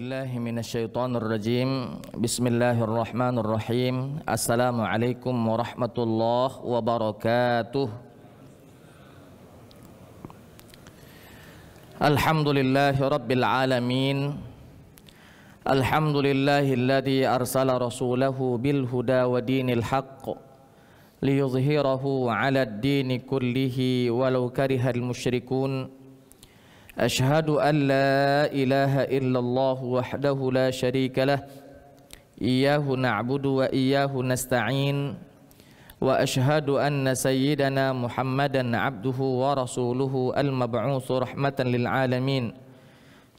billahi minasyaitonir rajim. Bismillahirrahmanirrahim. Assalamualaikum warahmatullahi wabarakatuh. Alhamdulillahi rabbil alamin. Alhamdulillahilladzi arsala rasulahu bil huda wa dinil haqq liyudhhirahu 'alad dini kullihi walau karihal musyrikun. Ashhadu an la ilaha illallah wahdahu la syarika lah, iyyahu na'budu wa iyyahu nasta'in, wa ashhadu anna sayyidana Muhammadan abduhu wa rasuluhu al-mab'utsu rahmatan lil alamin.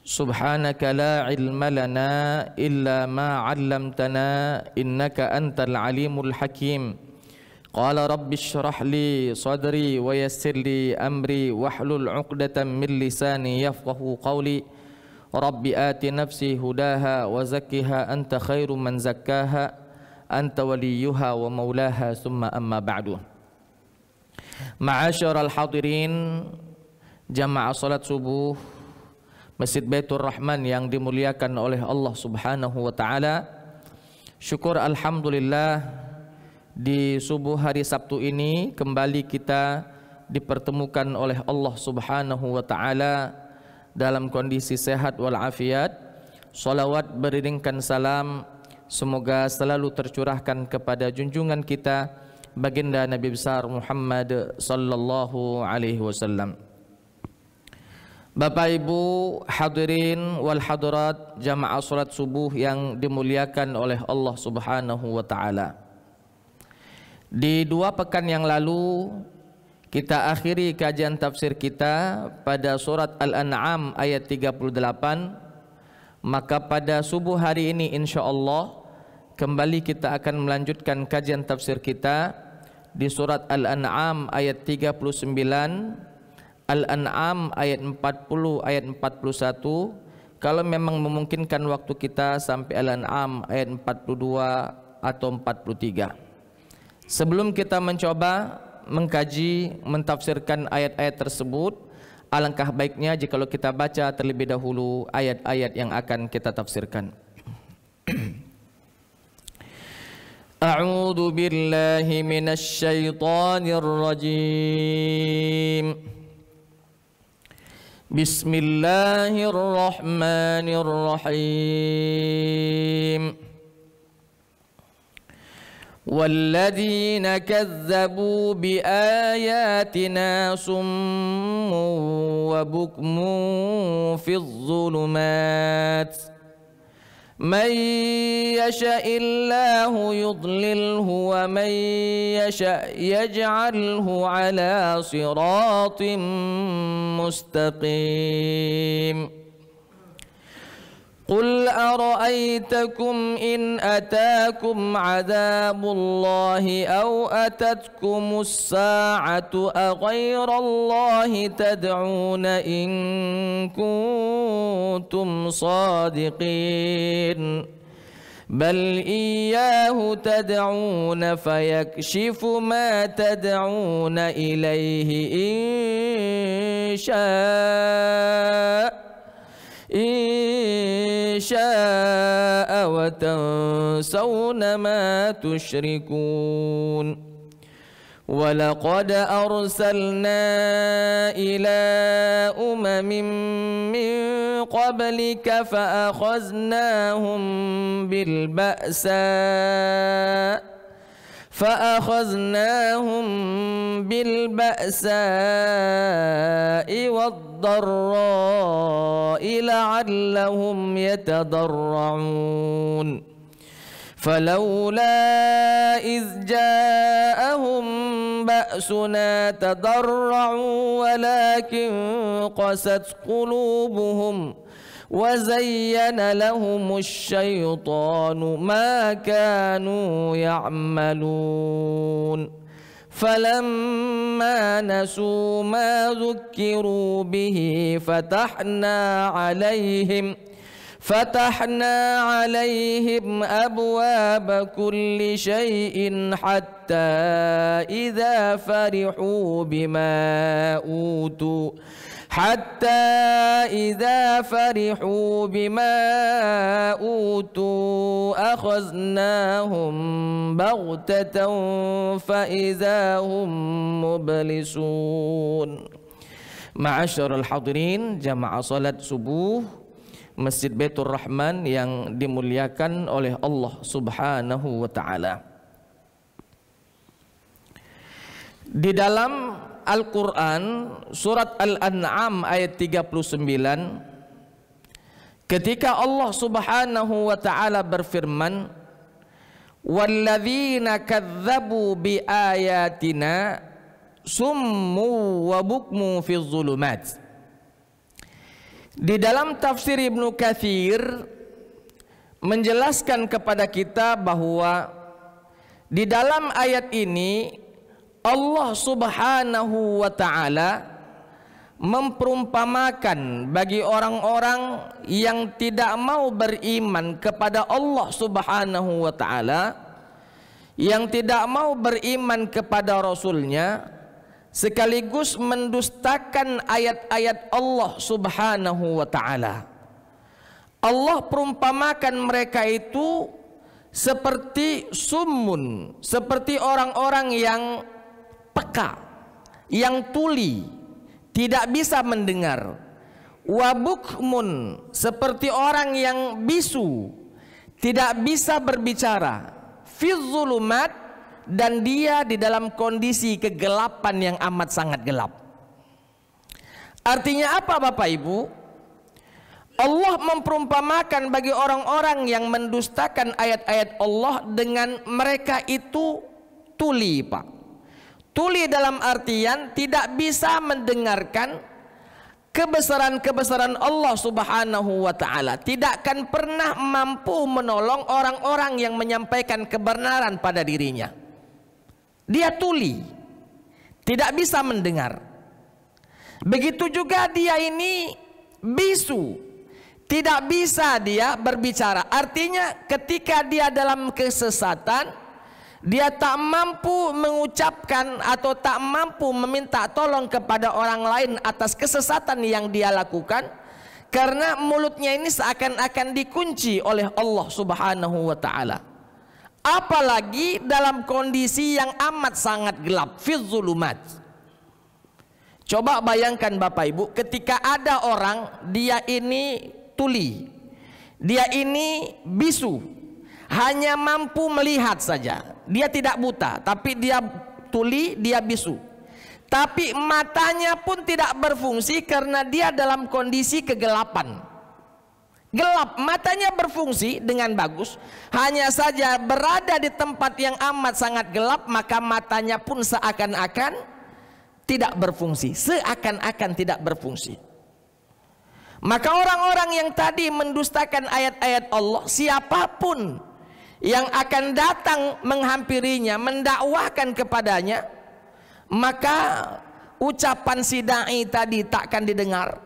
Subhanaka la ilma lana illa ma 'allamtana innaka antal alimul hakim. Qala rabbi shrah li sadri wa yassir li amri wahlul 'uqdatam min lisani yafqahu qawli. Rabbi ati nafsi hudaha wa zakkiha anta khairu man zakkaha anta waliyuha wa maulaha summa amma ba'du. Ma'asyiral hadirin jamaah salat subuh Masjid Baitur Rahman yang dimuliakan oleh Allah Subhanahu wa taala. Syukur alhamdulillah, di subuh hari Sabtu ini kembali kita dipertemukan oleh Allah Subhanahu wa taala dalam kondisi sehat walafiat. Salawat beriringkan salam semoga selalu tercurahkan kepada junjungan kita baginda Nabi besar Muhammad sallallahu alaihi wasallam. Bapak Ibu hadirin wal hadirat jamaah salat subuh yang dimuliakan oleh Allah Subhanahu wa taala. Di 2 pekan yang lalu kita akhiri kajian tafsir kita pada surat Al-An'am ayat 38. Maka pada subuh hari ini insyaallah kembali kita akan melanjutkan kajian tafsir kita di surat Al-An'am ayat 39, Al-An'am ayat 40, ayat 41. Kalau memang memungkinkan waktu kita sampai Al-An'am ayat 42 atau 43. Sebelum kita mencoba mengkaji, mentafsirkan ayat-ayat tersebut, alangkah baiknya jika kita baca terlebih dahulu ayat-ayat yang akan kita tafsirkan. A'udzu billahi minasy syaithanir rajim. Bismillahirrahmanirrahim. وَالَّذِينَ كَذَّبُوا بِآيَاتِنَا صُمٌّ وَبُكْمٌ فِي الظُّلُمَاتِ مَن يَشَإِ اللَّهُ يُضْلِلْهُ وَمَن يَشَأْ يَجْعَلْهُ عَلَى صِرَاطٍ مُسْتَقِيمٍ. قل أرأيتكم إن أتاكم عذاب الله أو أتتكم الساعة أغير الله تدعون إن كنتم صادقين بل إياه تدعون فيكشف ما تدعون إليه إن شاء وتنسون ما تشركون. ولقد أرسلنا إلى أمم من قبلك فأخذناهم بالبأساء والضراء لعلهم يتضرعون فلولا إذ جاءهم بأسنا تضرعوا ولكن قست قلوبهم وزين لهم الشيطان ما كانوا يعملون فلما نسوا ما ذكروا به فتحنا عليهم أبواب كل شيء حتى إذا فرحوا بما أوتوا أخذناهم بغتة فإذا هم مبلسون. Ma'asyiral hadirin jamaah salat subuh Masjid Baitur Rahman yang dimuliakan oleh Allah Subhanahu wa taala. Di dalam Al-Qur'an surat Al-An'am ayat 39, ketika Allah Subhanahu wa taala berfirman, "Walladzina kadzdzabu biayatina summu wa bukmu fi dzulumat." Di dalam tafsir Ibnu Katsir menjelaskan kepada kita bahwa di dalam ayat ini Allah Subhanahu wa taala memperumpamakan bagi orang-orang yang tidak mau beriman kepada Allah Subhanahu wa taala, yang tidak mau beriman kepada Rasulnya, sekaligus mendustakan ayat-ayat Allah Subhanahu wa taala. Allah perumpamakan mereka itu seperti summun, seperti orang-orang yang peka, yang tuli, tidak bisa mendengar. Wabukmun, seperti orang yang bisu, tidak bisa berbicara. Fi dzulumat, dan dia di dalam kondisi kegelapan yang amat sangat gelap. Artinya apa Bapak Ibu? Allah memperumpamakan bagi orang-orang yang mendustakan ayat-ayat Allah dengan mereka itu tuli, Pak. Tuli dalam artian tidak bisa mendengarkan kebesaran-kebesaran Allah Subhanahu wa taala, tidak akan pernah mampu menolong orang-orang yang menyampaikan kebenaran pada dirinya. Dia tuli, tidak bisa mendengar. Begitu juga dia ini bisu, tidak bisa dia berbicara. Artinya ketika dia dalam kesesatan, dia tak mampu mengucapkan atau tak mampu meminta tolong kepada orang lain atas kesesatan yang dia lakukan, karena mulutnya ini seakan-akan dikunci oleh Allah Subhanahu wa taala. Apalagi dalam kondisi yang amat sangat gelap, fi dzulumat. Coba bayangkan Bapak Ibu, ketika ada orang, dia ini tuli, dia ini bisu, hanya mampu melihat saja. Dia tidak buta, tapi dia tuli, dia bisu. Tapi matanya pun tidak berfungsi karena dia dalam kondisi kegelapan. Gelap, matanya berfungsi dengan bagus, hanya saja berada di tempat yang amat sangat gelap, maka matanya pun seakan-akan tidak berfungsi, seakan-akan tidak berfungsi. Maka orang-orang yang tadi mendustakan ayat-ayat Allah, siapapun yang akan datang menghampirinya, mendakwahkan kepadanya, maka ucapan si dai tadi tak akan didengar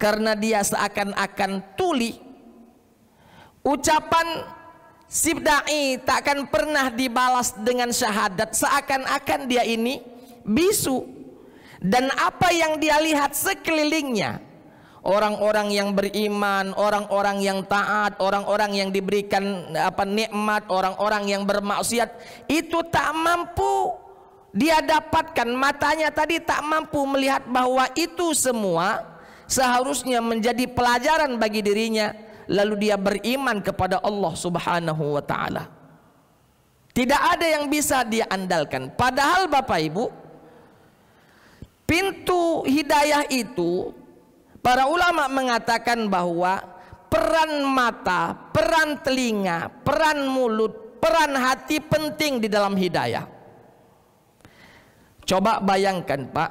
karena dia seakan-akan tuli. Ucapan si dai tak akan pernah dibalas dengan syahadat, seakan-akan dia ini bisu. Dan apa yang dia lihat sekelilingnya, orang-orang yang beriman, orang-orang yang taat, orang-orang yang diberikan nikmat, orang-orang yang bermaksiat, itu tak mampu dia dapatkan. Matanya tadi tak mampu melihat bahwa itu semua seharusnya menjadi pelajaran bagi dirinya, lalu dia beriman kepada Allah Subhanahu wa taala. Tidak ada yang bisa dia andalkan. Padahal Bapak Ibu, pintu hidayah itu, para ulama mengatakan bahwa peran mata, peran telinga, peran mulut, peran hati penting di dalam hidayah. Coba bayangkan Pak,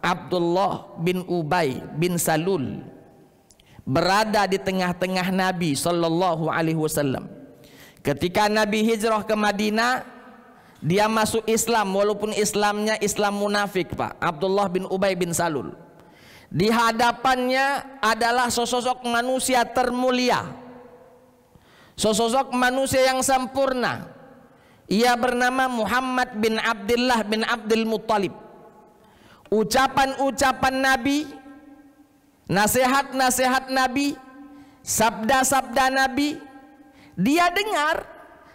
Abdullah bin Ubay bin Salul berada di tengah-tengah Nabi Sallallahu Alaihi Wasallam. Ketika Nabi hijrah ke Madinah, dia masuk Islam walaupun Islamnya Islam munafik Pak. Abdullah bin Ubay bin Salul. Di hadapannya adalah sosok manusia termulia, sosok manusia yang sempurna. Ia bernama Muhammad bin Abdullah bin Abdul Muttalib. Ucapan-ucapan Nabi, nasihat-nasihat Nabi, sabda-sabda Nabi dia dengar,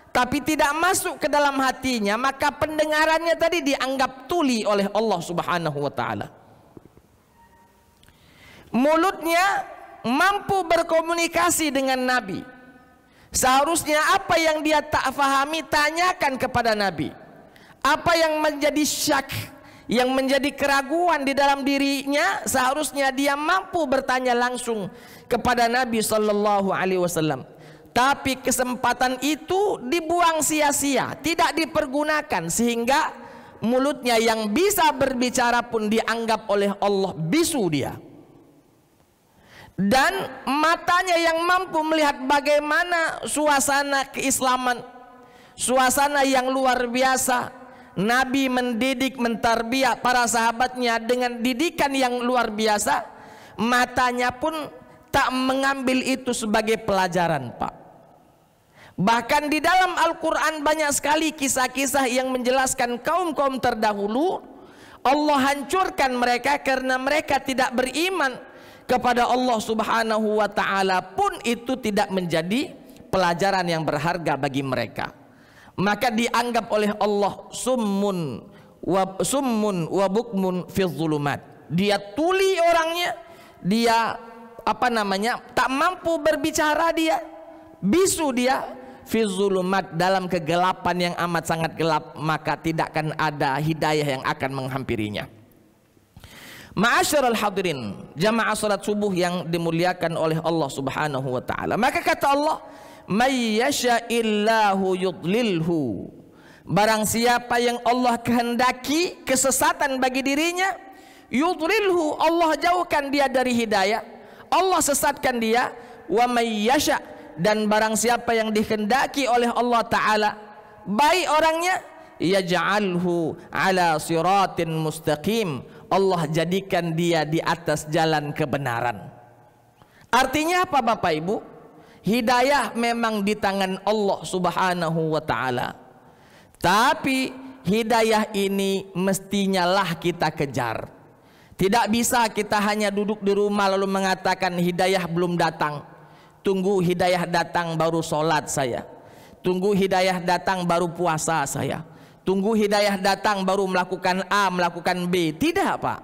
tapi tidak masuk ke dalam hatinya, maka pendengarannya tadi dianggap tuli oleh Allah Subhanahu wa taala. Mulutnya mampu berkomunikasi dengan Nabi. Seharusnya apa yang dia tak fahami, tanyakan kepada Nabi. Apa yang menjadi syak, yang menjadi keraguan di dalam dirinya, seharusnya dia mampu bertanya langsung kepada Nabi sallallahu alaihi wasallam. Tapi kesempatan itu dibuang sia-sia, tidak dipergunakan, sehingga mulutnya yang bisa berbicara pun dianggap oleh Allah bisu dia. Dan matanya yang mampu melihat bagaimana suasana keislaman, suasana yang luar biasa. Nabi mendidik, mentarbiah para sahabatnya dengan didikan yang luar biasa. Matanya pun tak mengambil itu sebagai pelajaran, Pak. Bahkan di dalam Al-Quran banyak sekali kisah-kisah yang menjelaskan kaum-kaum terdahulu Allah hancurkan mereka karena mereka tidak beriman kepada Allah Subhanahu wa ta'ala, pun itu tidak menjadi pelajaran yang berharga bagi mereka. Maka dianggap oleh Allah summun wa bukmun fi dhulumat. Dia tuli orangnya, dia tak mampu berbicara, dia bisu, dia fi dhulumat, dalam kegelapan yang amat sangat gelap, maka tidak akan ada hidayah yang akan menghampirinya. Ma'asyiral hadirin, jamaah salat subuh yang dimuliakan oleh Allah Subhanahu wa taala. Maka kata Allah, may yasha'illahu yudlilhu. Barang siapa yang Allah kehendaki kesesatan bagi dirinya, yudlilhu, Allah jauhkan dia dari hidayah, Allah sesatkan dia. Wa may yasha', dan barang siapa yang dikehendaki oleh Allah taala baik orangnya, yaj'alhu ala siratin mustaqim, Allah jadikan dia di atas jalan kebenaran. Artinya apa Bapak Ibu? Hidayah memang di tangan Allah Subhanahu wa ta'ala, tapi hidayah ini mestinya lah kita kejar. Tidak bisa kita hanya duduk di rumah lalu mengatakan hidayah belum datang. Tunggu hidayah datang baru sholat saya, tunggu hidayah datang baru puasa saya, tunggu hidayah datang baru melakukan A, melakukan B. Tidak, Pak.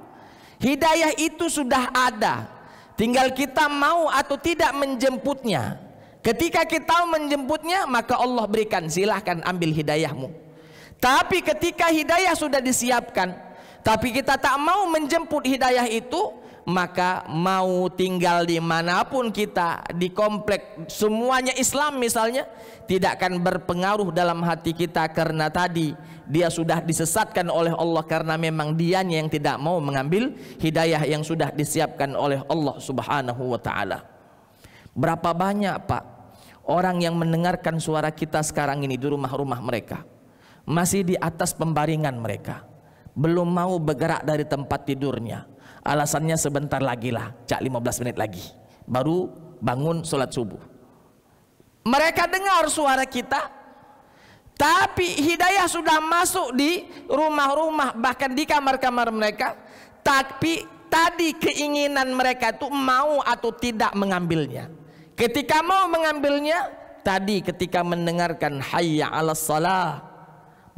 Hidayah itu sudah ada, tinggal kita mau atau tidak menjemputnya. Ketika kita menjemputnya, maka Allah berikan, silahkan ambil hidayahmu. Tapi ketika hidayah sudah disiapkan, tapi kita tak mau menjemput hidayah itu, maka mau tinggal dimanapun kita, di komplek semuanya Islam misalnya, tidak akan berpengaruh dalam hati kita, karena tadi dia sudah disesatkan oleh Allah, karena memang dianya yang tidak mau mengambil hidayah yang sudah disiapkan oleh Allah Subhanahu wa ta'ala. Berapa banyak Pak orang yang mendengarkan suara kita sekarang ini di rumah-rumah mereka, masih di atas pembaringan mereka, belum mau bergerak dari tempat tidurnya. Alasannya sebentar lagi lah, cak 15 menit lagi baru bangun sholat subuh. Mereka dengar suara kita, tapi hidayah sudah masuk di rumah-rumah, bahkan di kamar-kamar mereka. Tapi tadi keinginan mereka itu mau atau tidak mengambilnya. Ketika mau mengambilnya, tadi ketika mendengarkan hayya 'alas shalah,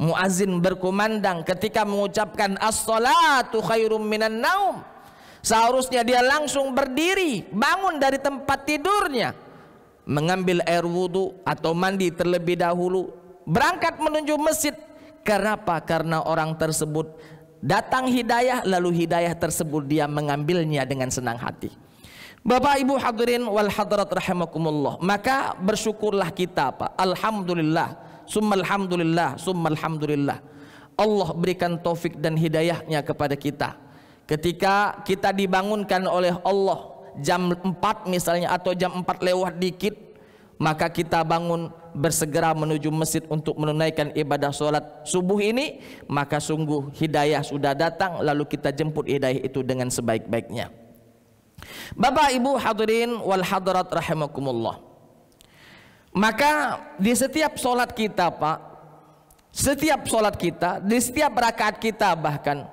muazin berkumandang, ketika mengucapkan as-salatu khairum minan naum, seharusnya dia langsung berdiri, bangun dari tempat tidurnya, mengambil air wudhu atau mandi terlebih dahulu, berangkat menuju masjid. Kenapa? Karena orang tersebut datang hidayah, lalu hidayah tersebut dia mengambilnya dengan senang hati. Bapak Ibu hadirin wal hadirat rahimakumullah, maka bersyukurlah kita Pak. Alhamdulillah, summa alhamdulillah, summa alhamdulillah, Allah berikan taufik dan hidayahnya kepada kita. Ketika kita dibangunkan oleh Allah jam 4 misalnya, atau jam 4 lewat dikit, maka kita bangun bersegera menuju masjid untuk menunaikan ibadah sholat subuh ini, maka sungguh hidayah sudah datang, lalu kita jemput hidayah itu dengan sebaik-baiknya. Bapak Ibu hadirin wal hadirat rahimakumullah, Maka di setiap sholat kita Pak, setiap sholat kita, di setiap rakaat kita bahkan,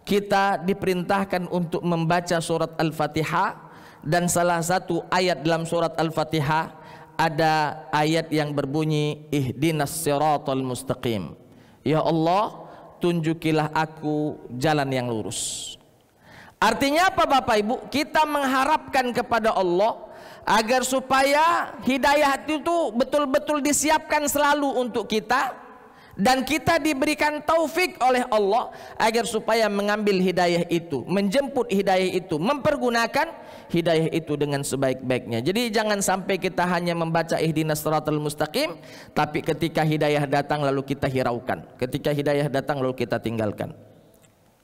kita diperintahkan untuk membaca surat Al-Fatihah. Dan salah satu ayat dalam surat Al-Fatihah ada ayat yang berbunyi ihdinas siratal mustaqim. Ya Allah, tunjukilah aku jalan yang lurus. Artinya apa Bapak Ibu? Kita mengharapkan kepada Allah agar supaya hidayah itu betul-betul disiapkan selalu untuk kita, dan kita diberikan taufik oleh Allah agar supaya mengambil hidayah itu, menjemput hidayah itu, mempergunakan hidayah itu dengan sebaik-baiknya. Jadi jangan sampai kita hanya membaca ihdinas siratal mustaqim, tapi ketika hidayah datang lalu kita hiraukan, ketika hidayah datang lalu kita tinggalkan.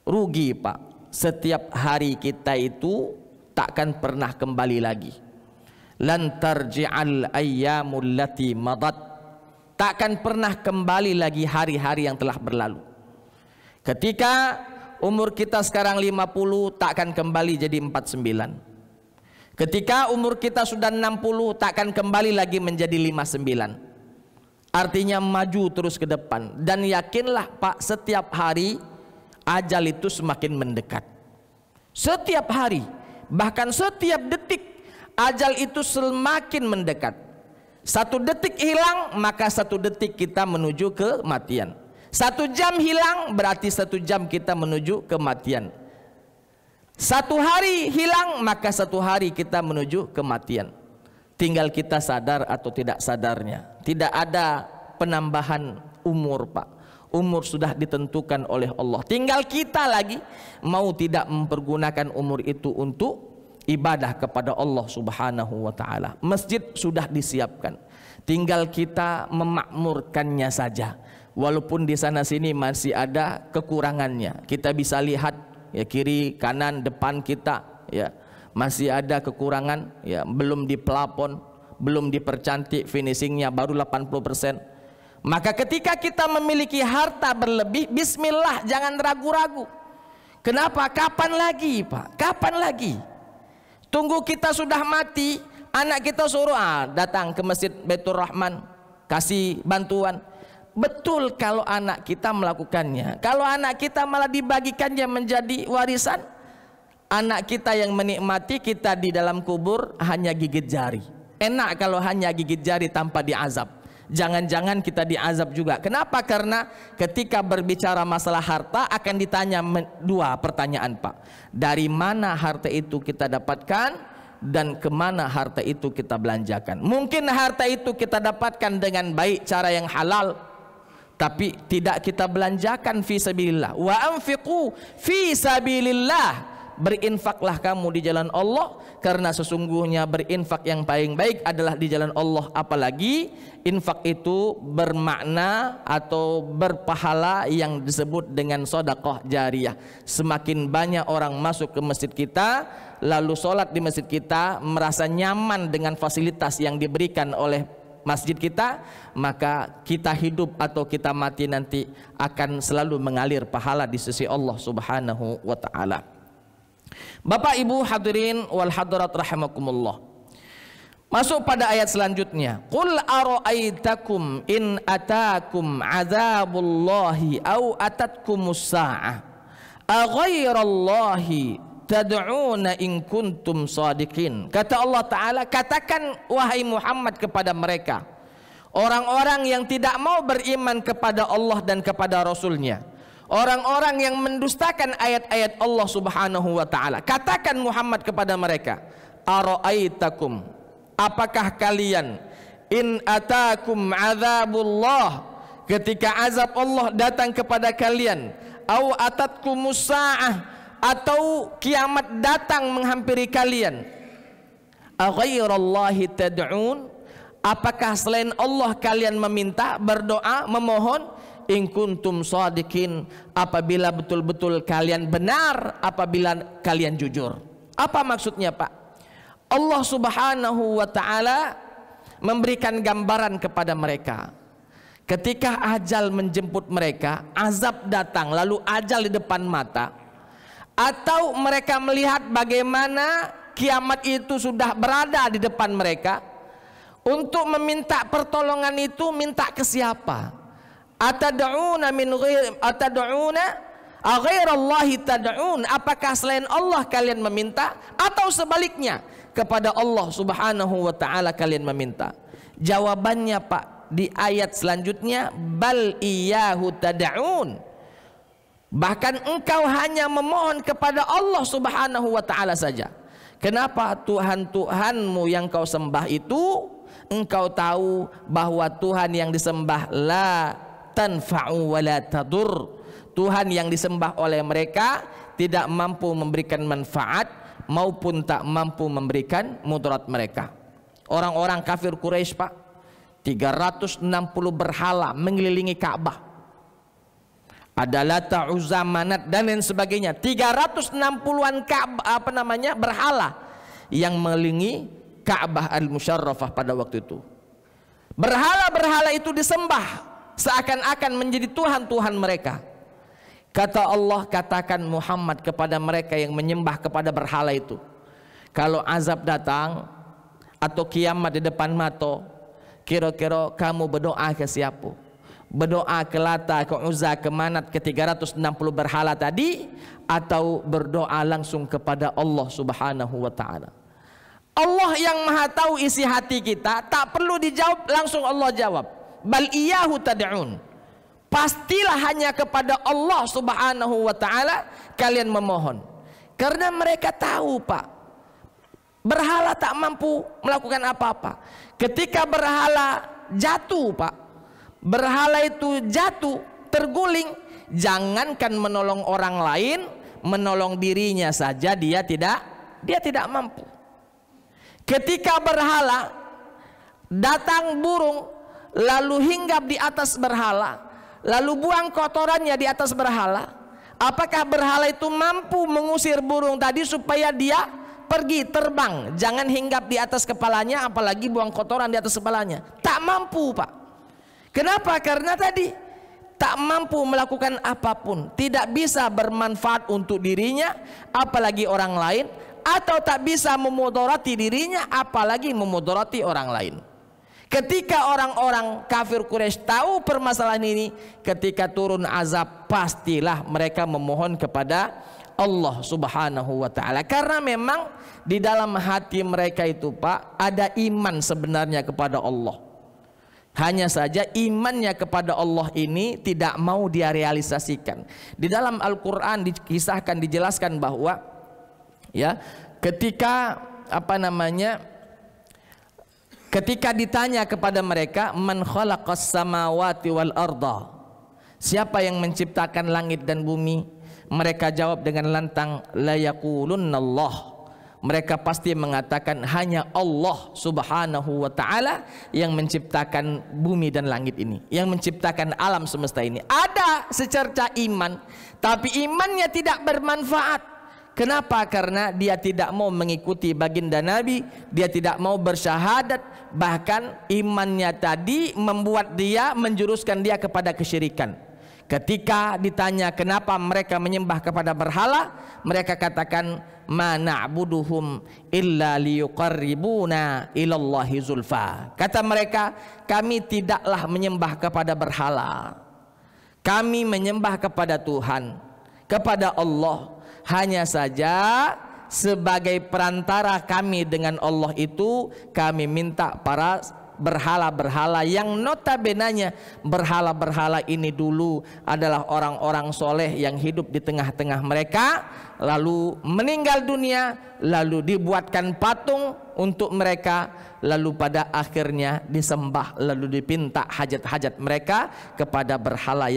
Rugi Pak. Setiap hari kita itu takkan pernah kembali lagi. Lan tarji'al ayyamul lati madat. Takkan pernah kembali lagi hari-hari yang telah berlalu. Ketika umur kita sekarang 50, takkan kembali jadi 49. Ketika umur kita sudah 60, takkan kembali lagi menjadi 59. Artinya maju terus ke depan. Dan yakinlah Pak, setiap hari ajal itu semakin mendekat. Setiap hari, bahkan setiap detik, ajal itu semakin mendekat. Satu detik hilang, maka satu detik kita menuju kematian. 1 jam hilang, berarti 1 jam kita menuju kematian. 1 hari hilang, maka 1 hari kita menuju kematian. Tinggal kita sadar atau tidak sadarnya. Tidak ada penambahan umur Pak. Umur sudah ditentukan oleh Allah. Tinggal kita lagi mau tidak mempergunakan umur itu untuk ibadah kepada Allah Subhanahu wa taala. Masjid sudah disiapkan. Tinggal kita memakmurkannya saja. Walaupun di sana sini masih ada kekurangannya. Kita bisa lihat ya, kiri, kanan, depan kita ya, masih ada kekurangan ya, belum dipelapon, belum dipercantik, finishingnya baru 80%. Maka ketika kita memiliki harta berlebih, bismillah, jangan ragu-ragu. Kenapa? Kapan lagi Pak? Kapan lagi? Tunggu kita sudah mati, anak kita suruh datang ke Masjid Baitur Rahman, kasih bantuan. Betul kalau anak kita melakukannya. Kalau anak kita malah dibagikannya menjadi warisan, anak kita yang menikmati, kita di dalam kubur hanya gigit jari. Enak kalau hanya gigit jari tanpa diazab. Jangan-jangan kita diazab juga. Kenapa? Karena ketika berbicara masalah harta akan ditanya 2 pertanyaan Pak. Dari mana harta itu kita dapatkan dan kemana harta itu kita belanjakan. Mungkin harta itu kita dapatkan dengan baik, cara yang halal, tapi tidak kita belanjakan fi sabilillah. Wa anfiqu fi sabilillah. Berinfaklah kamu di jalan Allah, karena sesungguhnya berinfak yang paling baik adalah di jalan Allah. Apalagi infak itu bermakna atau berpahala yang disebut dengan sedekah jariyah. Semakin banyak orang masuk ke masjid kita, lalu sholat di masjid kita, merasa nyaman dengan fasilitas yang diberikan oleh masjid kita, maka kita hidup atau kita mati nanti akan selalu mengalir pahala di sisi Allah Subhanahu wa ta'ala. Bapak Ibu hadirin wal hadirat rahimakumullah. Masuk pada ayat selanjutnya. Qul ara'aitakum in atakum azabullahi aw atatkumus sa'ah aghairallahi tad'una in kuntum shadiqin. Kata Allah Ta'ala, katakan wahai Muhammad kepada mereka, orang-orang yang tidak mau beriman kepada Allah dan kepada Rasulnya, orang-orang yang mendustakan ayat-ayat Allah Subhanahu wa ta'ala, katakan Muhammad kepada mereka, ara'aitakum, apakah kalian, in atakum azabullah, ketika azab Allah datang kepada kalian, au atatkumus sa'ah, atau kiamat datang menghampiri kalian, aghairallahi tad'un, apakah selain Allah kalian meminta, berdoa, memohon? In kuntum shadiqin, apabila betul-betul kalian benar, apabila kalian jujur. Apa maksudnya Pak? Allah Subhanahu wa ta'ala memberikan gambaran kepada mereka. Ketika ajal menjemput mereka, azab datang, lalu ajal di depan mata, atau mereka melihat bagaimana kiamat itu sudah berada di depan mereka, Untuk meminta pertolongan itu minta ke siapa? Atad'una ghairallahi tad'un? Apakah selain Allah kalian meminta, atau sebaliknya kepada Allah Subhanahu wa taala kalian meminta? Jawabannya Pak di ayat selanjutnya, bal iyyahu tad'un. Bahkan engkau hanya memohon kepada Allah Subhanahu wa taala saja. Kenapa? Tuhan-Tuhanmu yang kau sembah itu, engkau tahu bahwa Tuhan yang disembah la tanfa'u wa la tadur. Tuhan yang disembah oleh mereka tidak mampu memberikan manfaat maupun tak mampu memberikan mudarat mereka. Orang-orang kafir Quraisy Pak, 360 berhala mengelilingi Ka'bah. Ada Lata, Uzza, Manat dan lain sebagainya. 360-an berhala yang mengelilingi Ka'bah al-Musyarrafah pada waktu itu. Berhala-berhala itu disembah seakan-akan menjadi Tuhan-Tuhan mereka. Kata Allah, katakan Muhammad kepada mereka yang menyembah kepada berhala itu, kalau azab datang atau kiamat di depan mata, kira-kira kamu berdoa ke siapa? Berdoa ke Lata, ke Uzza, ke Manat, ke 360 berhala tadi, atau berdoa langsung kepada Allah Subhanahu wa taala? Allah yang maha tahu isi hati kita, tak perlu dijawab, langsung Allah jawab, bal iyyahu tad'un. Pastilah hanya kepada Allah Subhanahu wa taala kalian memohon. Karena mereka tahu Pak, berhala tak mampu melakukan apa-apa. Ketika berhala jatuh Pak, berhala itu jatuh, terguling, jangankan menolong orang lain, menolong dirinya saja dia tidak mampu. Ketika berhala datang burung lalu hinggap di atas berhala, lalu buang kotorannya di atas berhala, apakah berhala itu mampu mengusir burung tadi supaya dia pergi terbang, jangan hinggap di atas kepalanya, apalagi buang kotoran di atas kepalanya? Tak mampu Pak. Kenapa? Karena tadi tak mampu melakukan apapun, tidak bisa bermanfaat untuk dirinya apalagi orang lain, atau tak bisa memudarati dirinya apalagi memudarati orang lain. Ketika orang-orang kafir Quraisy tahu permasalahan ini, ketika turun azab pastilah mereka memohon kepada Allah Subhanahu wa taala, karena memang di dalam hati mereka itu Pak ada iman sebenarnya kepada Allah. Hanya saja imannya kepada Allah ini tidak mau dia realisasikan. Di dalam Al-Qur'an dikisahkan, dijelaskan bahwa ya, ketika ketika ditanya kepada mereka, man khalaqas samawati wal arda, siapa yang menciptakan langit dan bumi? Mereka jawab dengan lantang, la yaqulunnallah. Mereka pasti mengatakan hanya Allah Subhanahu wa taala yang menciptakan bumi dan langit ini, yang menciptakan alam semesta ini. Ada secerca iman, tapi imannya tidak bermanfaat. Kenapa? Karena dia tidak mau mengikuti baginda Nabi, dia tidak mau bersyahadat, bahkan imannya tadi membuat dia, menjuruskan dia kepada kesyirikan. Ketika ditanya kenapa mereka menyembah kepada berhala, mereka katakan, ma na'buduhum illa liyuqarribuna ilallahi zulfa. Kata mereka, kami tidaklah menyembah kepada berhala, kami menyembah kepada Tuhan, kepada Allah. Hanya saja sebagai perantara kami dengan Allah itu, kami minta para berhala-berhala yang notabenanya berhala-berhala ini dulu adalah orang-orang soleh yang hidup di tengah-tengah mereka, lalu meninggal dunia, lalu dibuatkan patung untuk mereka, lalu pada akhirnya disembah, lalu dipinta hajat-hajat mereka kepada berhala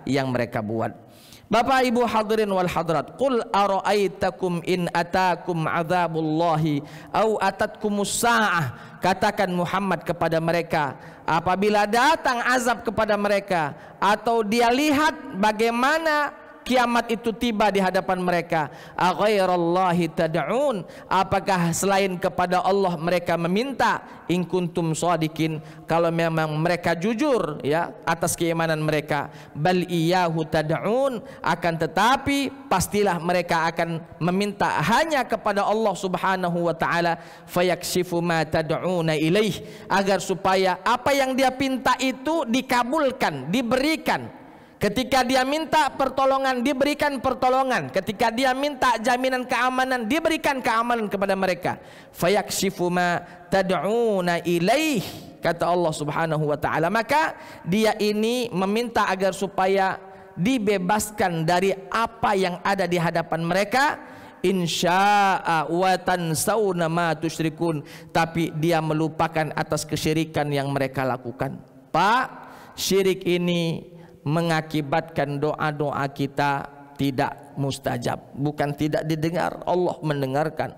yang mereka buat. Bapak Ibu hadirin wal hadirat, qul ara'aitakum in atakum adzabullahi au atatkumus saah. Katakan Muhammad kepada mereka, apabila datang azab kepada mereka, atau dia lihat bagaimana kiamat itu tiba di hadapan mereka, aghairallahi tad'un, apakah selain kepada Allah mereka meminta, in kuntum shadiqin, kalau memang mereka jujur ya atas keimanan mereka, bal iyyahu tad'un, akan tetapi pastilah mereka akan meminta hanya kepada Allah Subhanahu wa taala, fayakshifu ma tad'una ilaih, agar supaya apa yang dia pinta itu dikabulkan, diberikan. Ketika dia minta pertolongan, diberikan pertolongan. Ketika dia minta jaminan keamanan, diberikan keamanan kepada mereka. Fayakshifu ma tad'una ilaih, kata Allah Subhanahu wa taala. Maka dia ini meminta agar supaya dibebaskan dari apa yang ada di hadapan mereka. Insya'a wa tansawna ma tusyrikun, tapi dia melupakan atas kesyirikan yang mereka lakukan. Pak, syirik ini mengakibatkan doa-doa kita tidak mustajab. Bukan tidak didengar, Allah mendengarkan,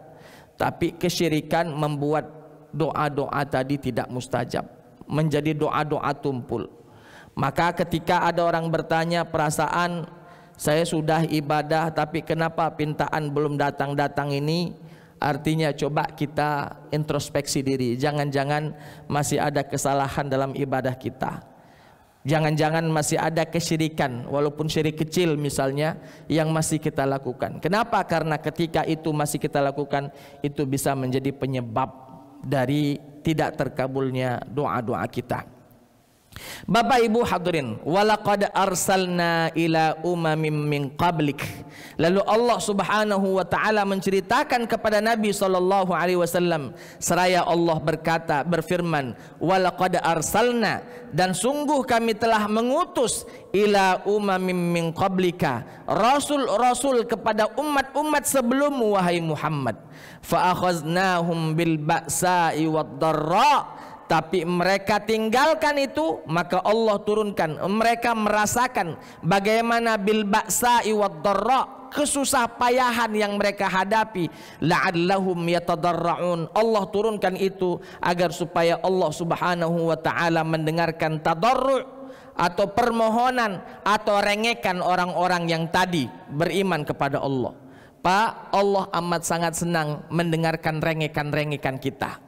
tapi kesyirikan membuat doa-doa tadi tidak mustajab, menjadi doa-doa tumpul. Maka ketika ada orang bertanya, perasaan saya sudah ibadah tapi kenapa pintaan belum datang-datang ini, artinya coba kita introspeksi diri. Jangan-jangan masih ada kesalahan dalam ibadah kita. Jangan-jangan masih ada kesyirikan, walaupun syirik kecil misalnya, yang masih kita lakukan. Kenapa? Karena ketika itu masih kita lakukan, itu bisa menjadi penyebab dari tidak terkabulnya doa-doa kita. Bapak Ibu hadirin, walaqad arsalna ila umamin min qablik. Lalu Allah Subhanahu wa taala menceritakan kepada Nabi sallallahu alaihi wasallam, seraya Allah berfirman, walaqad arsalna, dan sungguh kami telah mengutus ila umamin min qablika, rasul-rasul kepada umat-umat sebelummu wahai Muhammad. Fa akhaznahum bil ba'sa'i wad dharra, tapi mereka tinggalkan itu, maka Allah turunkan, mereka merasakan bagaimana bil ba'sa'i wad dharra, kesusah payahan yang mereka hadapi, la'allahum yatadarraun. Allah turunkan itu agar supaya Allah Subhanahu wa taala mendengarkan tadarru' atau permohonan atau rengekan orang-orang yang tadi beriman kepada Allah. Pak, Allah amat sangat senang mendengarkan rengekan-rengekan kita.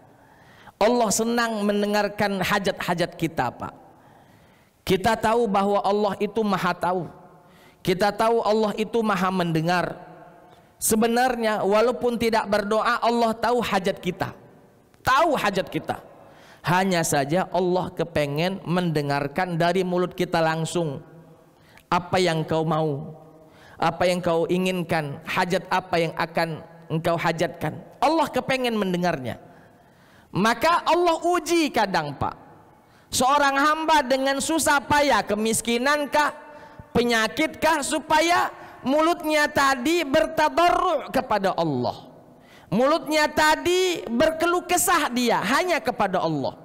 Allah senang mendengarkan hajat-hajat kita, Pak. Kita tahu bahwa Allah itu maha tahu. Kita tahu Allah itu maha mendengar. Sebenarnya walaupun tidak berdoa, Allah tahu hajat kita. Tahu hajat kita. Hanya saja Allah kepengen mendengarkan dari mulut kita langsung. Apa yang kau mau, apa yang kau inginkan, hajat apa yang akan engkau hajatkan. Allah kepengen mendengarnya. Maka Allah uji kadang, Pak, seorang hamba dengan susah payah, kemiskinankah, penyakitkah, supaya mulutnya tadi bertadarru' kepada Allah. Mulutnya tadi berkeluh kesah dia hanya kepada Allah.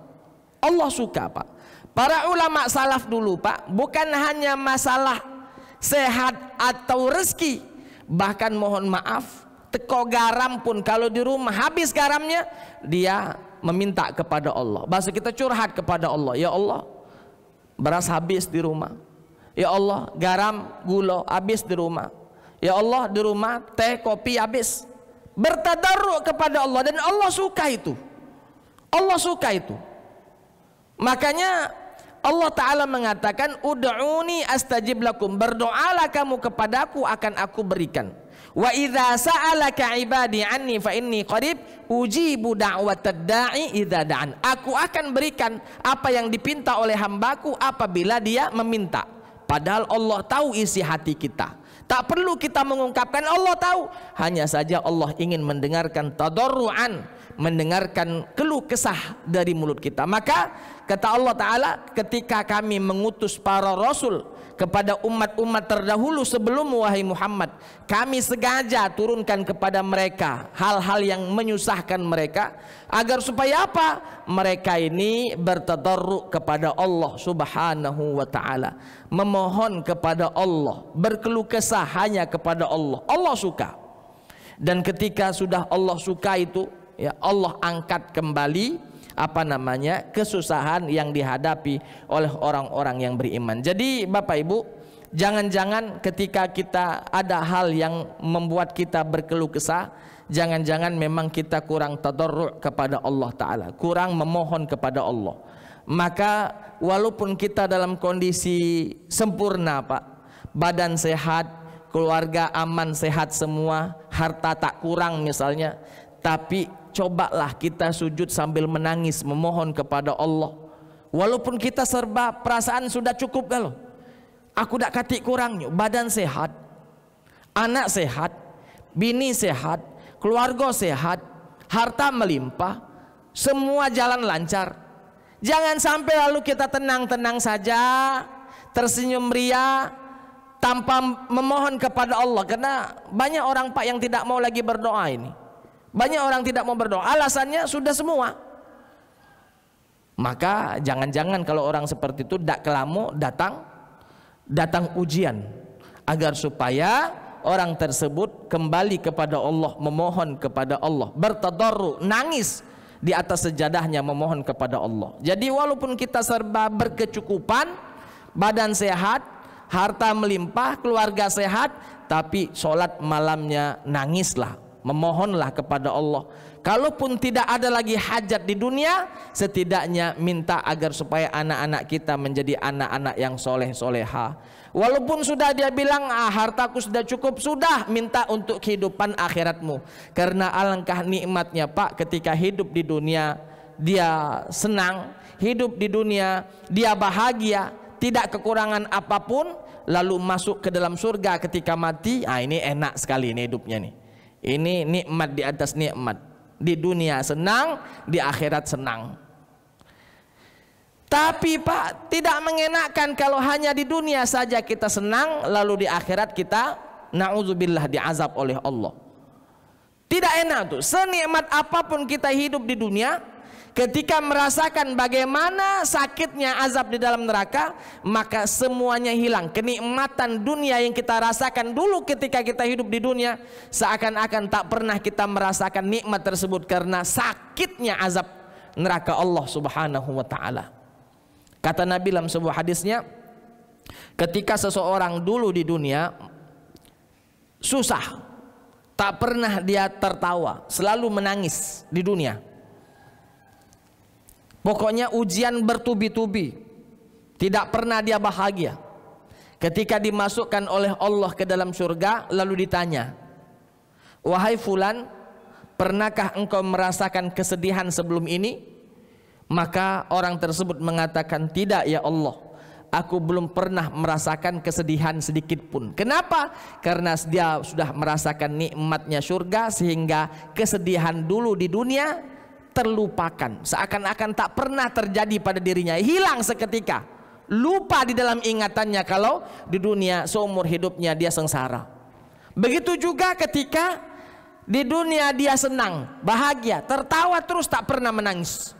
Allah suka, Pak. Para ulama salaf dulu, Pak, bukan hanya masalah sehat atau rezeki, bahkan mohon maaf, teko garam pun kalau di rumah habis garamnya, dia meminta kepada Allah. Bahasa kita curhat kepada Allah, ya Allah, beras habis di rumah. Ya Allah, garam, gula habis di rumah. Ya Allah, di rumah teh, kopi habis. Bertadarru' kepada Allah, dan Allah suka itu. Allah suka itu. Makanya Allah Ta'ala mengatakan, ud'uni astajib lakum, berdoalah kamu kepadaku akan aku berikan. Wa idza sa'alaka ibadi anni fa inni qarib ujibu da'watad da'i idza da'an. Aku akan berikan apa yang dipinta oleh hambaku apabila dia meminta. Padahal Allah tahu isi hati kita. Tak perlu kita mengungkapkan, Allah tahu. Hanya saja Allah ingin mendengarkan tadarruan, mendengarkan keluh kesah dari mulut kita. Maka kata Allah Ta'ala, ketika kami mengutus para rasul kepada umat-umat terdahulu sebelum wahai Muhammad, kami sengaja turunkan kepada mereka hal-hal yang menyusahkan mereka, agar supaya apa? Mereka ini bertadarru' kepada Allah Subhanahu wa ta'ala, memohon kepada Allah, berkeluh kesah hanya kepada Allah. Allah suka. Dan ketika sudah Allah suka itu, ya Allah angkat kembali kesusahan yang dihadapi oleh orang-orang yang beriman. Jadi Bapak Ibu, Jangan-jangan ketika kita ada hal yang membuat kita berkeluh kesah, jangan-jangan memang kita kurang tadarru' kepada Allah Ta'ala, kurang memohon kepada Allah. Maka walaupun kita dalam kondisi sempurna Pak, badan sehat, keluarga aman, sehat semua, harta tak kurang misalnya, tapi cobalah kita sujud sambil menangis memohon kepada Allah. Walaupun kita serba perasaan sudah cukup kalau aku dak katik kurangnya, badan sehat, anak sehat, bini sehat, keluarga sehat, harta melimpah, semua jalan lancar. Jangan sampai lalu kita tenang-tenang saja, tersenyum ria tanpa memohon kepada Allah. Karena banyak orang Pak yang tidak mau lagi berdoa ini. Banyak orang tidak mau berdoa, alasannya sudah semua. Maka jangan-jangan kalau orang seperti itu dak kelamo datang ujian, agar supaya orang tersebut kembali kepada Allah, memohon kepada Allah, bertadarru, nangis di atas sejadahnya memohon kepada Allah. Jadi walaupun kita serba berkecukupan, badan sehat, harta melimpah, keluarga sehat, tapi sholat malamnya nangislah, memohonlah kepada Allah. Kalaupun tidak ada lagi hajat di dunia, setidaknya minta agar supaya anak-anak kita menjadi anak-anak yang soleh-soleha. Walaupun sudah dia bilang hartaku sudah cukup, sudah minta untuk kehidupan akhiratmu. Karena alangkah nikmatnya Pak, ketika hidup di dunia dia senang, hidup di dunia dia bahagia, tidak kekurangan apapun, lalu masuk ke dalam surga ketika mati. Ini enak sekali ini hidupnya nih. Ini nikmat di atas nikmat. Di dunia senang, di akhirat senang. Tapi Pak, tidak mengenakan kalau hanya di dunia saja kita senang, lalu di akhirat kita na'udzubillah diazab oleh Allah. Tidak enak tuh. Senikmat apapun kita hidup di dunia, ketika merasakan bagaimana sakitnya azab di dalam neraka, maka semuanya hilang. Kenikmatan dunia yang kita rasakan dulu ketika kita hidup di dunia, seakan-akan tak pernah kita merasakan nikmat tersebut karena sakitnya azab neraka Allah Subhanahu wa ta'ala. Kata Nabi dalam sebuah hadisnya, ketika seseorang dulu di dunia susah, tak pernah dia tertawa, selalu menangis di dunia. Pokoknya ujian bertubi-tubi, tidak pernah dia bahagia. Ketika dimasukkan oleh Allah ke dalam surga, lalu ditanya, wahai fulan, pernahkah engkau merasakan kesedihan sebelum ini? Maka orang tersebut mengatakan, tidak ya Allah, aku belum pernah merasakan kesedihan sedikit pun. Kenapa? Karena dia sudah merasakan nikmatnya surga, sehingga kesedihan dulu di dunia terlupakan, seakan-akan tak pernah terjadi pada dirinya, hilang seketika, lupa di dalam ingatannya kalau di dunia seumur hidupnya dia sengsara. Begitu juga ketika di dunia dia senang, bahagia, tertawa terus, tak pernah menangis.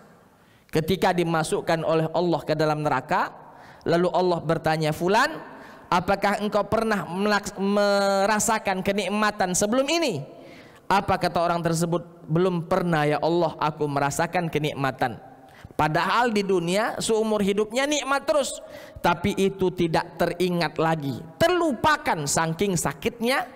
Ketika dimasukkan oleh Allah ke dalam neraka, lalu Allah bertanya, fulan, apakah engkau pernah merasakan kenikmatan sebelum ini? Apa kata orang tersebut? Belum pernah ya Allah, aku merasakan kenikmatan. Padahal di dunia seumur hidupnya nikmat terus, tapi itu tidak teringat lagi, terlupakan saking sakitnya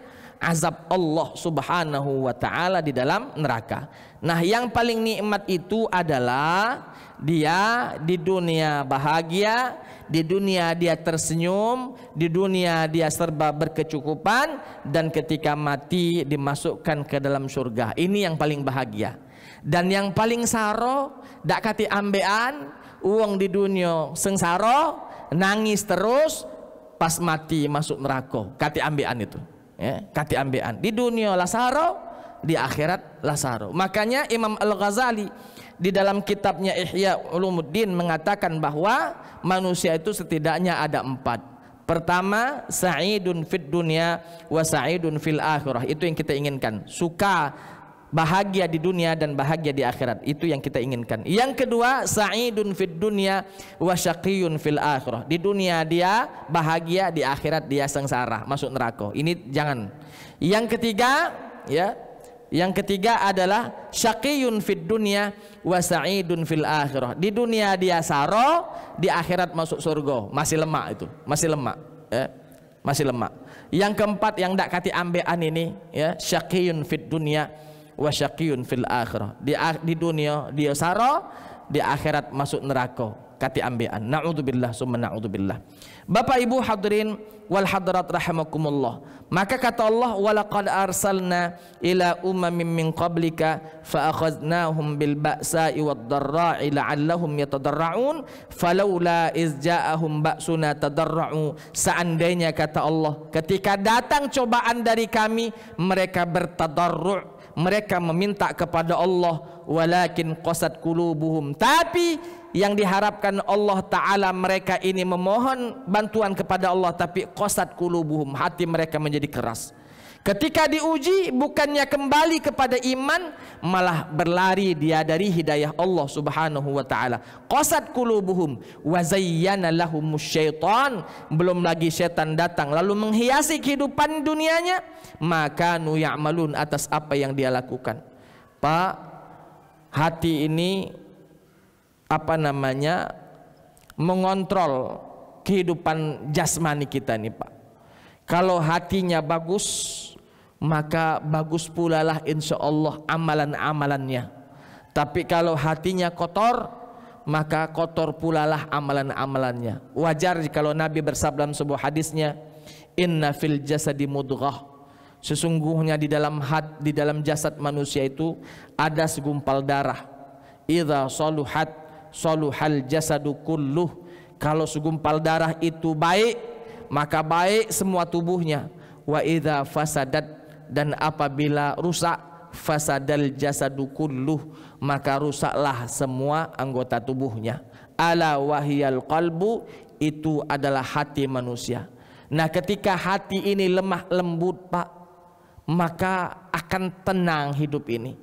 azab Allah Subhanahu wa ta'ala di dalam neraka. Nah, yang paling nikmat itu adalah dia di dunia bahagia, di dunia dia tersenyum, di dunia dia serba berkecukupan, dan ketika mati dimasukkan ke dalam surga. Ini yang paling bahagia. Dan yang paling saro, dak kati ambean, uang di dunia sengsaro, nangis terus, pas mati masuk neraka. Kati ambean itu, ya, kati ambean. Di dunia lasaro, di akhirat lasaro. Makanya Imam Al-Ghazali di dalam kitabnya Ihya Ulumuddin mengatakan bahwa manusia itu setidaknya ada 4. Pertama, sa'idun fid dunya wa sa'idun fil akhirah. Itu yang kita inginkan. Suka, bahagia di dunia dan bahagia di akhirat. Itu yang kita inginkan. Yang kedua, sa'idun fid dunya wa syaqiyun fil akhirah. Di dunia dia bahagia, di akhirat dia sengsara, masuk neraka. Ini jangan. Yang ketiga, ya, yang ketiga adalah syaqiyun fid dunya wa sa'idun fil akhirah. Di dunia dia saro, di akhirat masuk surga. Masih lemak itu, masih lemak. masih lemah. Yang keempat yang ndak kati ambean ini ya, syaqiyun fid dunya wa syaqiyun fil akhirah. Di dunia dia saro, di akhirat masuk neraka kati ambean. Naudzubillah summa naudzubillah. Bapak Ibu hadirin wal hadirat rahimakumullah. Maka kata Allah, walaqad arsalna ila umamin min qablika fa akhadnahum bil ba'sa'i wad dharra'i la'allahum yatadarra'un falawla iz ja'ahum ba'suna tadarra'u. Seandainya kata Allah, ketika datang cobaan dari kami, mereka bertadarru', mereka meminta kepada Allah, walakin qasat qulubuhum, tapi yang diharapkan Allah Ta'ala mereka ini memohon bantuan kepada Allah, tapi qasat qulubuhum, hati mereka menjadi keras. Ketika diuji bukannya kembali kepada iman, malah berlari dia dari hidayah Allah Subhanahu wa Ta'ala. Qasat qulubuhum wa zayyana lahumus syaitan, belum lagi syaitan datang lalu menghiasi kehidupan dunianya, maka nu ya'malun, atas apa yang dia lakukan. Pak, hati ini mengontrol kehidupan jasmani kita nih Pak. Kalau hatinya bagus, maka bagus pula lah insya Allah amalan-amalannya. Tapi kalau hatinya kotor, maka kotor pula lah amalan-amalannya. Wajar kalau Nabi bersabda dalam sebuah hadisnya, inna fil jasadi mudghah, sesungguhnya di dalam jasad manusia itu ada segumpal darah. Idza saluhat saluhal jasadu kulluh, kalau segumpal darah itu baik, maka baik semua tubuhnya. Wa idza fasadat, dan apabila rusak, fasadal jasadu kulluh, maka rusaklah semua anggota tubuhnya. Ala wahiyal qalbu, itu adalah hati manusia. Nah, ketika hati ini lemah lembut Pak, maka akan tenang hidup ini,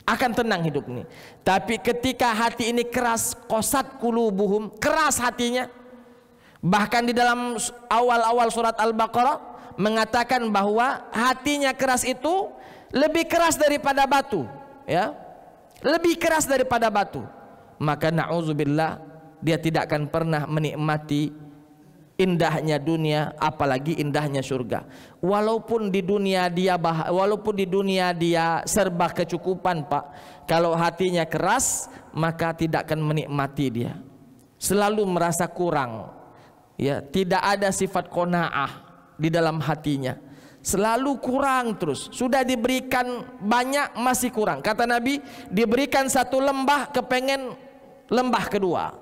akan tenang hidup ini. Tapi ketika hati ini keras, qasat qulubuhum, keras hatinya. Bahkan di dalam awal-awal surat Al-Baqarah mengatakan bahwa hatinya keras itu lebih keras daripada batu, ya, lebih keras daripada batu. Maka na'udzubillah, dia tidak akan pernah menikmati indahnya dunia, apalagi indahnya surga. Walaupun di dunia dia serba kecukupan Pak, kalau hatinya keras maka tidak akan menikmati dia. Selalu merasa kurang, ya, tidak ada sifat qanaah di dalam hatinya. Selalu kurang terus. Sudah diberikan banyak masih kurang. Kata Nabi, diberikan satu lembah kepengen lembah kedua.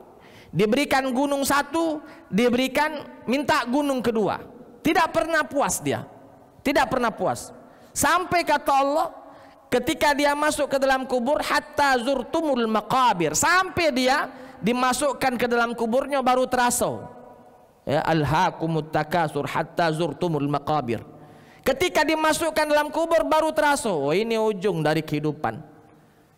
Diberikan gunung satu, minta gunung kedua. Tidak pernah puas dia. Tidak pernah puas. Sampai kata Allah, ketika dia masuk ke dalam kubur, hatta zurtumul maqabir, sampai dia dimasukkan ke dalam kuburnya baru terasa. Ya, alhaakumut takasur hatta zurtumul maqabir. Ketika dimasukkan dalam kubur baru terasa, oh, ini ujung dari kehidupan.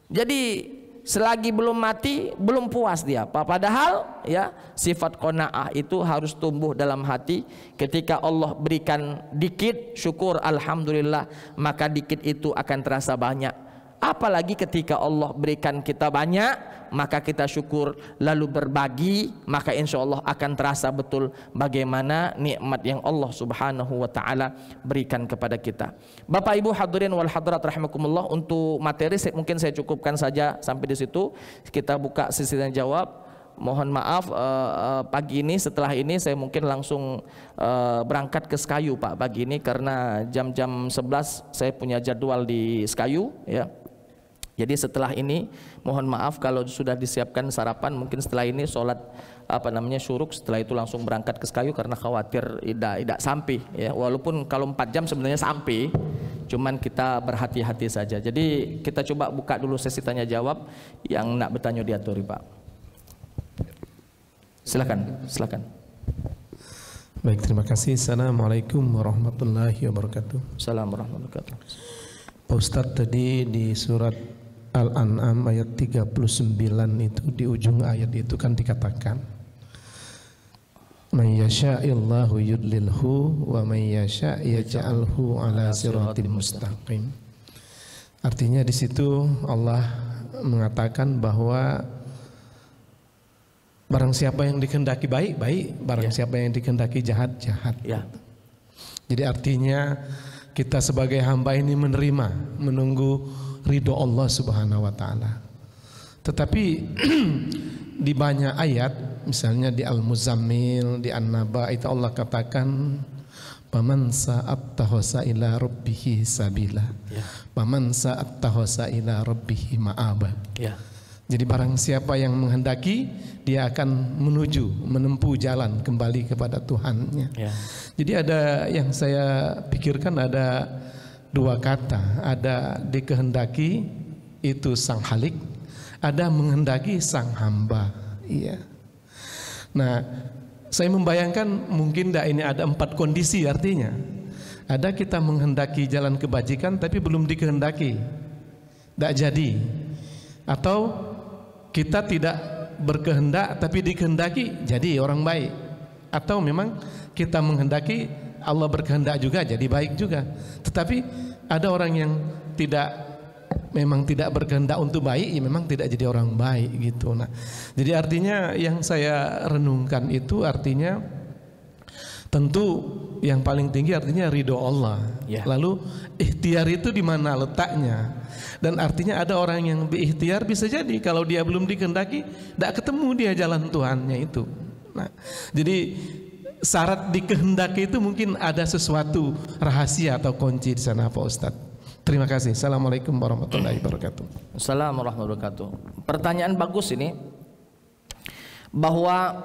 Jadi selagi belum mati belum puas dia. Padahal ya, sifat qanaah itu harus tumbuh dalam hati. Ketika Allah berikan dikit, syukur alhamdulillah, maka dikit itu akan terasa banyak. Apalagi ketika Allah berikan kita banyak, maka kita syukur lalu berbagi, maka insya Allah akan terasa betul bagaimana nikmat yang Allah Subhanahu wa Ta'ala berikan kepada kita. Bapak Ibu hadirin wal hadirat rahimakumullah, untuk materi mungkin saya cukupkan saja sampai di situ. Kita buka sesi tanya jawab. Mohon maaf pagi ini, setelah ini saya mungkin langsung berangkat ke Sekayu Pak pagi ini, karena jam-jam 11 saya punya jadwal di Sekayu, ya. Jadi setelah ini mohon maaf kalau sudah disiapkan sarapan, mungkin setelah ini sholat syuruk, setelah itu langsung berangkat ke Sekayu karena khawatir tidak sampai, ya. Walaupun kalau 4 jam sebenarnya sampai, cuman kita berhati-hati saja. Jadi kita coba buka dulu sesi tanya jawab, yang nak bertanya diatur Pak. Silakan. Baik, terima kasih. Assalamualaikum warahmatullahi wabarakatuh. Assalamualaikum warahmatullahi wabarakatuh. Pak Ustadz, tadi di surat Al-An'am ayat 39 itu, di ujung ayat itu kan dikatakan, "May yasha'illahu yudlilhu wa may yasha' yaj'alhu ala siratim mustaqim." Artinya di situ Allah mengatakan bahwa barang siapa yang dikehendaki baik, baik, barang siapa yang dikehendaki jahat, jahat. Ya. Jadi artinya kita sebagai hamba ini menerima, menunggu ridho Allah Subhanahu wa taala. Tetapi di banyak ayat, misalnya di Al-Muzammil, di An-Naba, itu Allah katakan paman sa'attahosa ila rabbihi sabila, paman sa'attahosa ila rabbihi ma'aba. Jadi barang siapa yang menghendaki, dia akan menempuh jalan kembali kepada Tuhannya. Jadi ada yang saya pikirkan, ada dua kata, ada dikehendaki itu sang Halik, ada menghendaki sang hamba. Iya. Nah, saya membayangkan mungkin ini ada 4 kondisi, artinya ada kita menghendaki jalan kebajikan tapi belum dikehendaki, tidak jadi, atau kita tidak berkehendak tapi dikehendaki jadi orang baik, atau memang kita menghendaki Allah berkehendak juga jadi baik juga. Tetapi ada orang yang memang tidak berkehendak untuk baik, ya memang tidak jadi orang baik gitu. Nah, jadi artinya yang saya renungkan itu artinya tentu yang paling tinggi artinya ridho Allah. Lalu ikhtiar itu di mana letaknya? Dan artinya ada orang yang berikhtiar, bisa jadi kalau dia belum dikehendaki tidak ketemu dia jalan Tuhannya itu. Nah, jadi syarat dikehendaki itu mungkin ada sesuatu rahasia atau kunci di sana Pak Ustadz. Terima kasih. Assalamualaikum warahmatullahi wabarakatuh. Assalamualaikum warahmatullahi wabarakatuh. Pertanyaan bagus ini, bahwa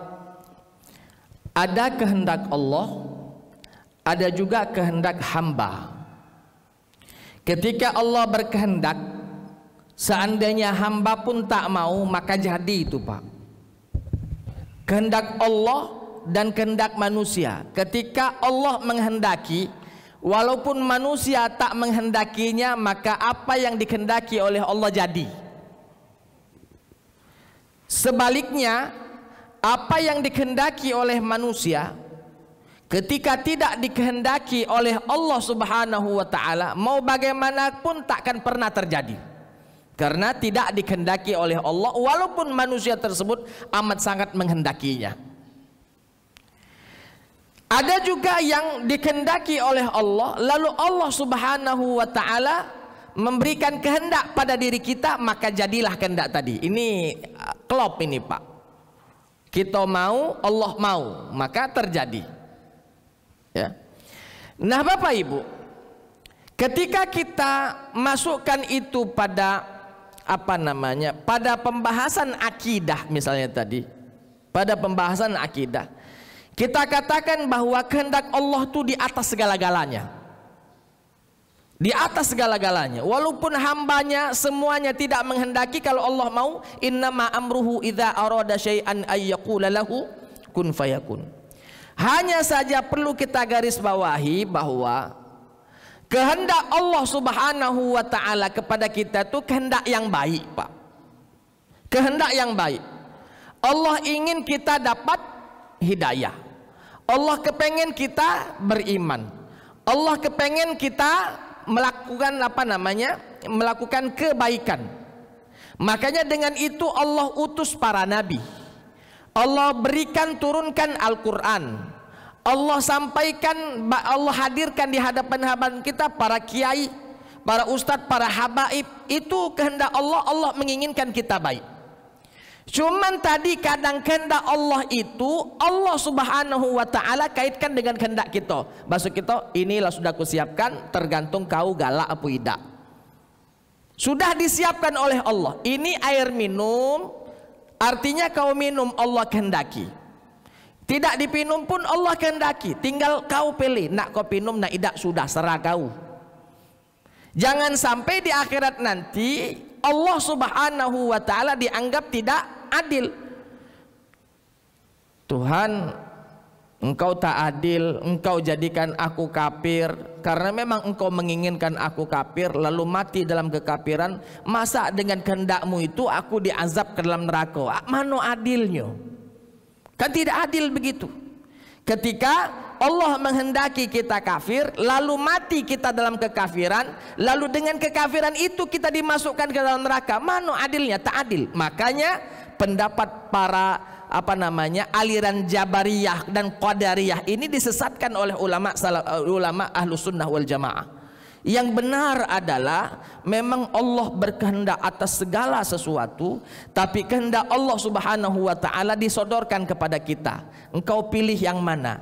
ada kehendak Allah, ada juga kehendak hamba. Ketika Allah berkehendak, seandainya hamba pun tak mau, maka jadi itu Pak. Kehendak Allah dan kehendak manusia. Ketika Allah menghendaki, walaupun manusia tak menghendakinya, maka apa yang dikehendaki oleh Allah jadi. Sebaliknya, apa yang dikehendaki oleh manusia, ketika tidak dikehendaki oleh Allah Subhanahu wa taala, mau bagaimanapun takkan pernah terjadi. Karena tidak dikehendaki oleh Allah, walaupun manusia tersebut amat sangat menghendakinya. Ada juga yang dikehendaki oleh Allah, lalu Allah Subhanahu wa taala memberikan kehendak pada diri kita, maka jadilah kehendak tadi. Ini klop ini Pak. Kita mau, Allah mau, maka terjadi. Ya. Nah Bapak Ibu, ketika kita masukkan itu pada pada pembahasan akidah misalnya tadi, pada pembahasan akidah, kita katakan bahwa kehendak Allah itu di atas segala-galanya, di atas segala-galanya. Walaupun hambanya semuanya tidak menghendaki, kalau Allah mau, innama amruhu idza arada syai'an ayyaqula lahu kun fayakun. Hanya saja perlu kita garis bawahi bahwa kehendak Allah Subhanahu wa taala kepada kita itu kehendak yang baik, Pak. Kehendak yang baik. Allah ingin kita dapat hidayah. Allah kepengen kita beriman. Allah kepengen kita melakukan melakukan kebaikan. Makanya dengan itu Allah utus para nabi. Allah berikan, turunkan Al-Quran. Allah sampaikan, Allah hadirkan di hadapan kita para kiai, para ustadz, para habaib. Itu kehendak Allah. Allah menginginkan kita baik. Cuman tadi kadang kehendak Allah itu Allah Subhanahu wa taala kaitkan dengan kehendak kita. Maksud kita, inilah sudah kusiapkan, tergantung kau galak apa tidak. Sudah disiapkan oleh Allah. Ini air minum, artinya kau minum, Allah kehendaki. Tidak dipinum pun Allah kehendaki. Tinggal kau pilih, nak kau minum, nak tidak, sudah serah kau. Jangan sampai di akhirat nanti Allah Subhanahu wa taala dianggap tidak adil. Tuhan, engkau tak adil, engkau jadikan aku kafir karena memang engkau menginginkan aku kafir, lalu mati dalam kekafiran. Masa dengan kehendakmu itu aku diazab ke dalam neraka? Mana adilnya? Kan tidak adil begitu. Ketika Allah menghendaki kita kafir, lalu mati kita dalam kekafiran, lalu dengan kekafiran itu kita dimasukkan ke dalam neraka, mana adilnya? Tak adil. Makanya pendapat para aliran Jabariyah dan Qadariyah ini disesatkan oleh ulama Ahlus Sunnah wal Jamaah. Yang benar adalah memang Allah berkehendak atas segala sesuatu, tapi kehendak Allah Subhanahu wa taala disodorkan kepada kita. Engkau pilih yang mana?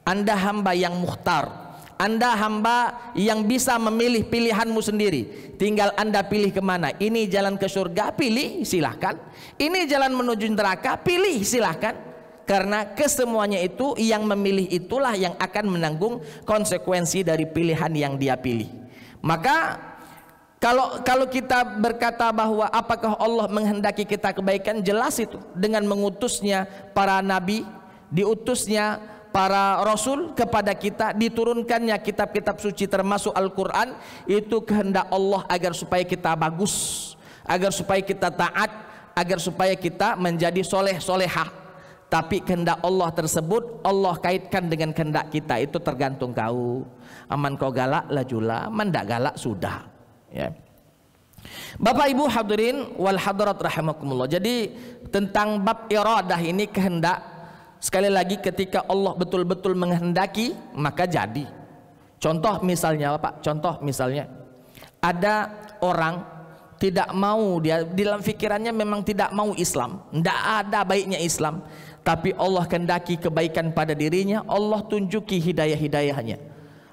Anda hamba yang mukhtar, Anda hamba yang bisa memilih pilihanmu sendiri. Tinggal Anda pilih kemana. Ini jalan ke surga, pilih, silahkan. Ini jalan menuju neraka, pilih, silahkan. Karena kesemuanya itu, yang memilih itulah yang akan menanggung konsekuensi dari pilihan yang dia pilih. Maka kalau kita berkata bahwa apakah Allah menghendaki kita kebaikan, jelas itu dengan mengutusnya para nabi, diutusnya para rasul kepada kita, diturunkannya kitab-kitab suci termasuk Al-Quran, itu kehendak Allah agar supaya kita bagus, agar supaya kita taat, agar supaya kita menjadi soleh-solehah. Tapi kehendak Allah tersebut Allah kaitkan dengan kehendak kita. Itu tergantung kau. Aman kau galak lajulah, aman tak galak sudah, ya. Bapak Ibu hadirin wal hadirat rahimakumullah. Jadi tentang bab iradah ini, kehendak, sekali lagi ketika Allah betul-betul menghendaki maka jadi. Contoh misalnya Pak, contoh misalnya ada orang tidak mau, dia dalam pikirannya memang tidak mau Islam, tidak ada baiknya Islam, tapi Allah kehendaki kebaikan pada dirinya, Allah tunjuki hidayah-hidayahnya,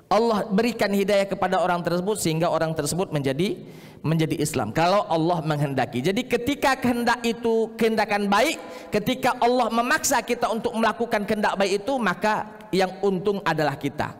Allah berikan hidayah kepada orang tersebut sehingga orang tersebut menjadi Islam kalau Allah menghendaki. Jadi ketika kehendak itu kehendakan baik, ketika Allah memaksa kita untuk melakukan kehendak baik itu, maka yang untung adalah kita.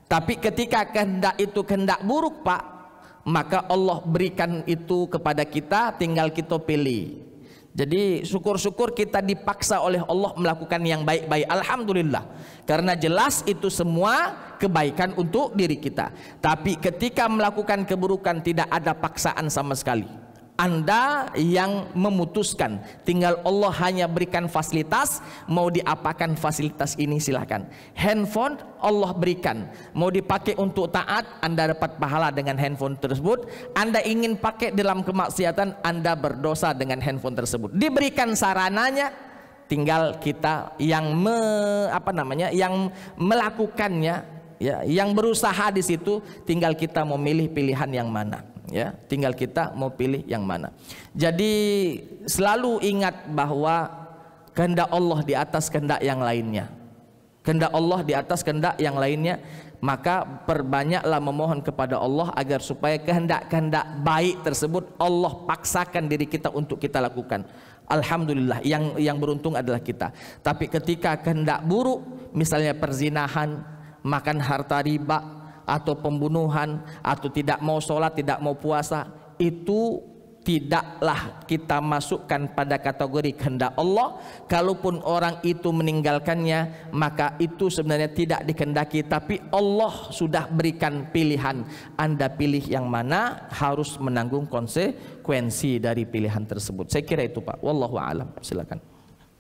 Tapi ketika kehendak itu kehendak buruk Pak, maka Allah berikan itu kepada kita, tinggal kita pilih. Jadi syukur-syukur kita dipaksa oleh Allah melakukan yang baik-baik, alhamdulillah, karena jelas itu semua kebaikan untuk diri kita. Tapi ketika melakukan keburukan tidak ada paksaan sama sekali, Anda yang memutuskan, tinggal Allah hanya berikan fasilitas, mau diapakan fasilitas ini silahkan. Handphone Allah berikan, mau dipakai untuk taat, Anda dapat pahala dengan handphone tersebut. Anda ingin pakai dalam kemaksiatan, Anda berdosa dengan handphone tersebut. Diberikan sarananya, tinggal kita yang yang melakukannya, ya, yang berusaha di situ, tinggal kita memilih pilihan yang mana, ya, tinggal kita mau pilih yang mana. Jadi selalu ingat bahwa kehendak Allah di atas kehendak yang lainnya, kehendak Allah di atas kehendak yang lainnya. Maka perbanyaklah memohon kepada Allah agar supaya kehendak-kehendak baik tersebut Allah paksakan diri kita untuk kita lakukan. Alhamdulillah, yang beruntung adalah kita. Tapi ketika kehendak buruk, misalnya perzinahan, makan harta riba, atau pembunuhan, atau tidak mau sholat, tidak mau puasa, itu tidaklah kita masukkan pada kategori kehendak Allah. Kalaupun orang itu meninggalkannya, maka itu sebenarnya tidak dikehendaki, tapi Allah sudah berikan pilihan. Anda pilih yang mana, harus menanggung konsekuensi dari pilihan tersebut. Saya kira itu Pak, wallahu a'lam. Silakan.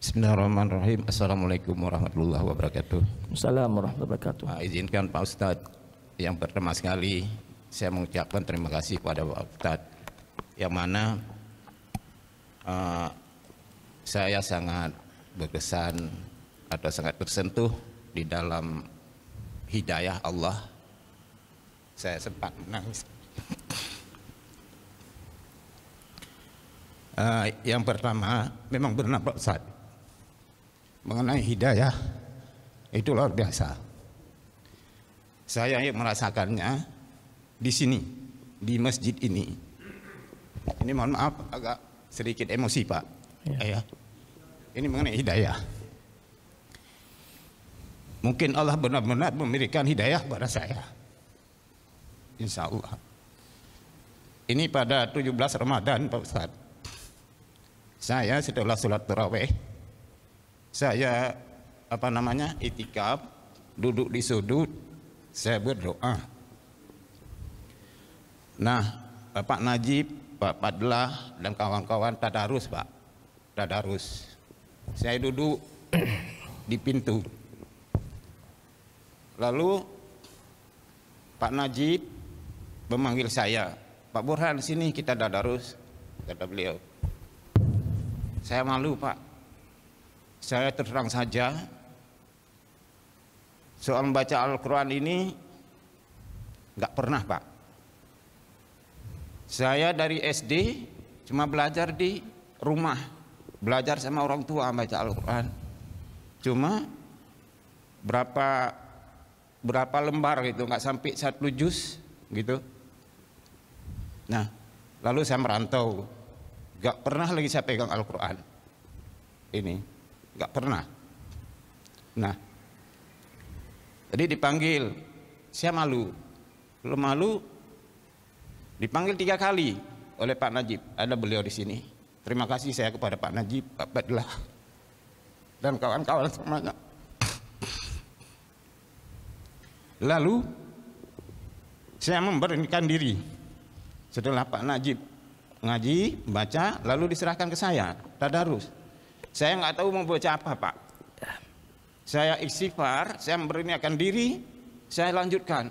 Bismillahirrahmanirrahim. Assalamualaikum warahmatullahi wabarakatuh. Assalamualaikum warahmatullahi wabarakatuh. Izinkan Pak Ustadz yang pertama sekali saya mengucapkan terima kasih kepada Pak Ustadz, yang mana saya sangat berkesan atau sangat tersentuh di dalam hidayah Allah. Saya sempat menangis. Yang pertama, memang benar Pak Ustadz, mengenai hidayah itu luar biasa. Saya yang merasakannya di sini, di masjid ini. Ini mohon maaf agak sedikit emosi Pak, ya. Ini mengenai hidayah. Mungkin Allah benar-benar memberikan hidayah kepada saya, insya Allah. Ini pada 17 Ramadan Pak Ustadz, saya setelah sholat tarawih, saya itikaf, duduk di sudut, saya berdoa. Nah, Bapak Najib, Pak Padlah dan kawan-kawan tadarus Pak, tadarus. Saya duduk di pintu. Lalu Pak Najib memanggil saya, Pak Burhan sini kita tadarus, kata beliau. Saya malu Pak, saya terang saja, soal membaca Al-Quran ini nggak pernah, Pak. Saya dari SD cuma belajar di rumah, belajar sama orang tua baca Al-Quran. Cuma berapa lembar gitu, nggak sampai 1 juz gitu. Nah, lalu saya merantau, nggak pernah lagi saya pegang Al-Quran ini, nggak pernah. Nah, jadi dipanggil, saya malu, dipanggil 3 kali oleh Pak Najib. Ada beliau di sini. Terima kasih saya kepada Pak Najib, Pak Badlah, dan kawan-kawan semuanya. Lalu saya memberanikan diri. Setelah Pak Najib ngaji, baca, lalu diserahkan ke saya, tadarus. Saya nggak tahu mau baca apa, Pak. Saya istighfar, saya memberanikan diri, saya lanjutkan.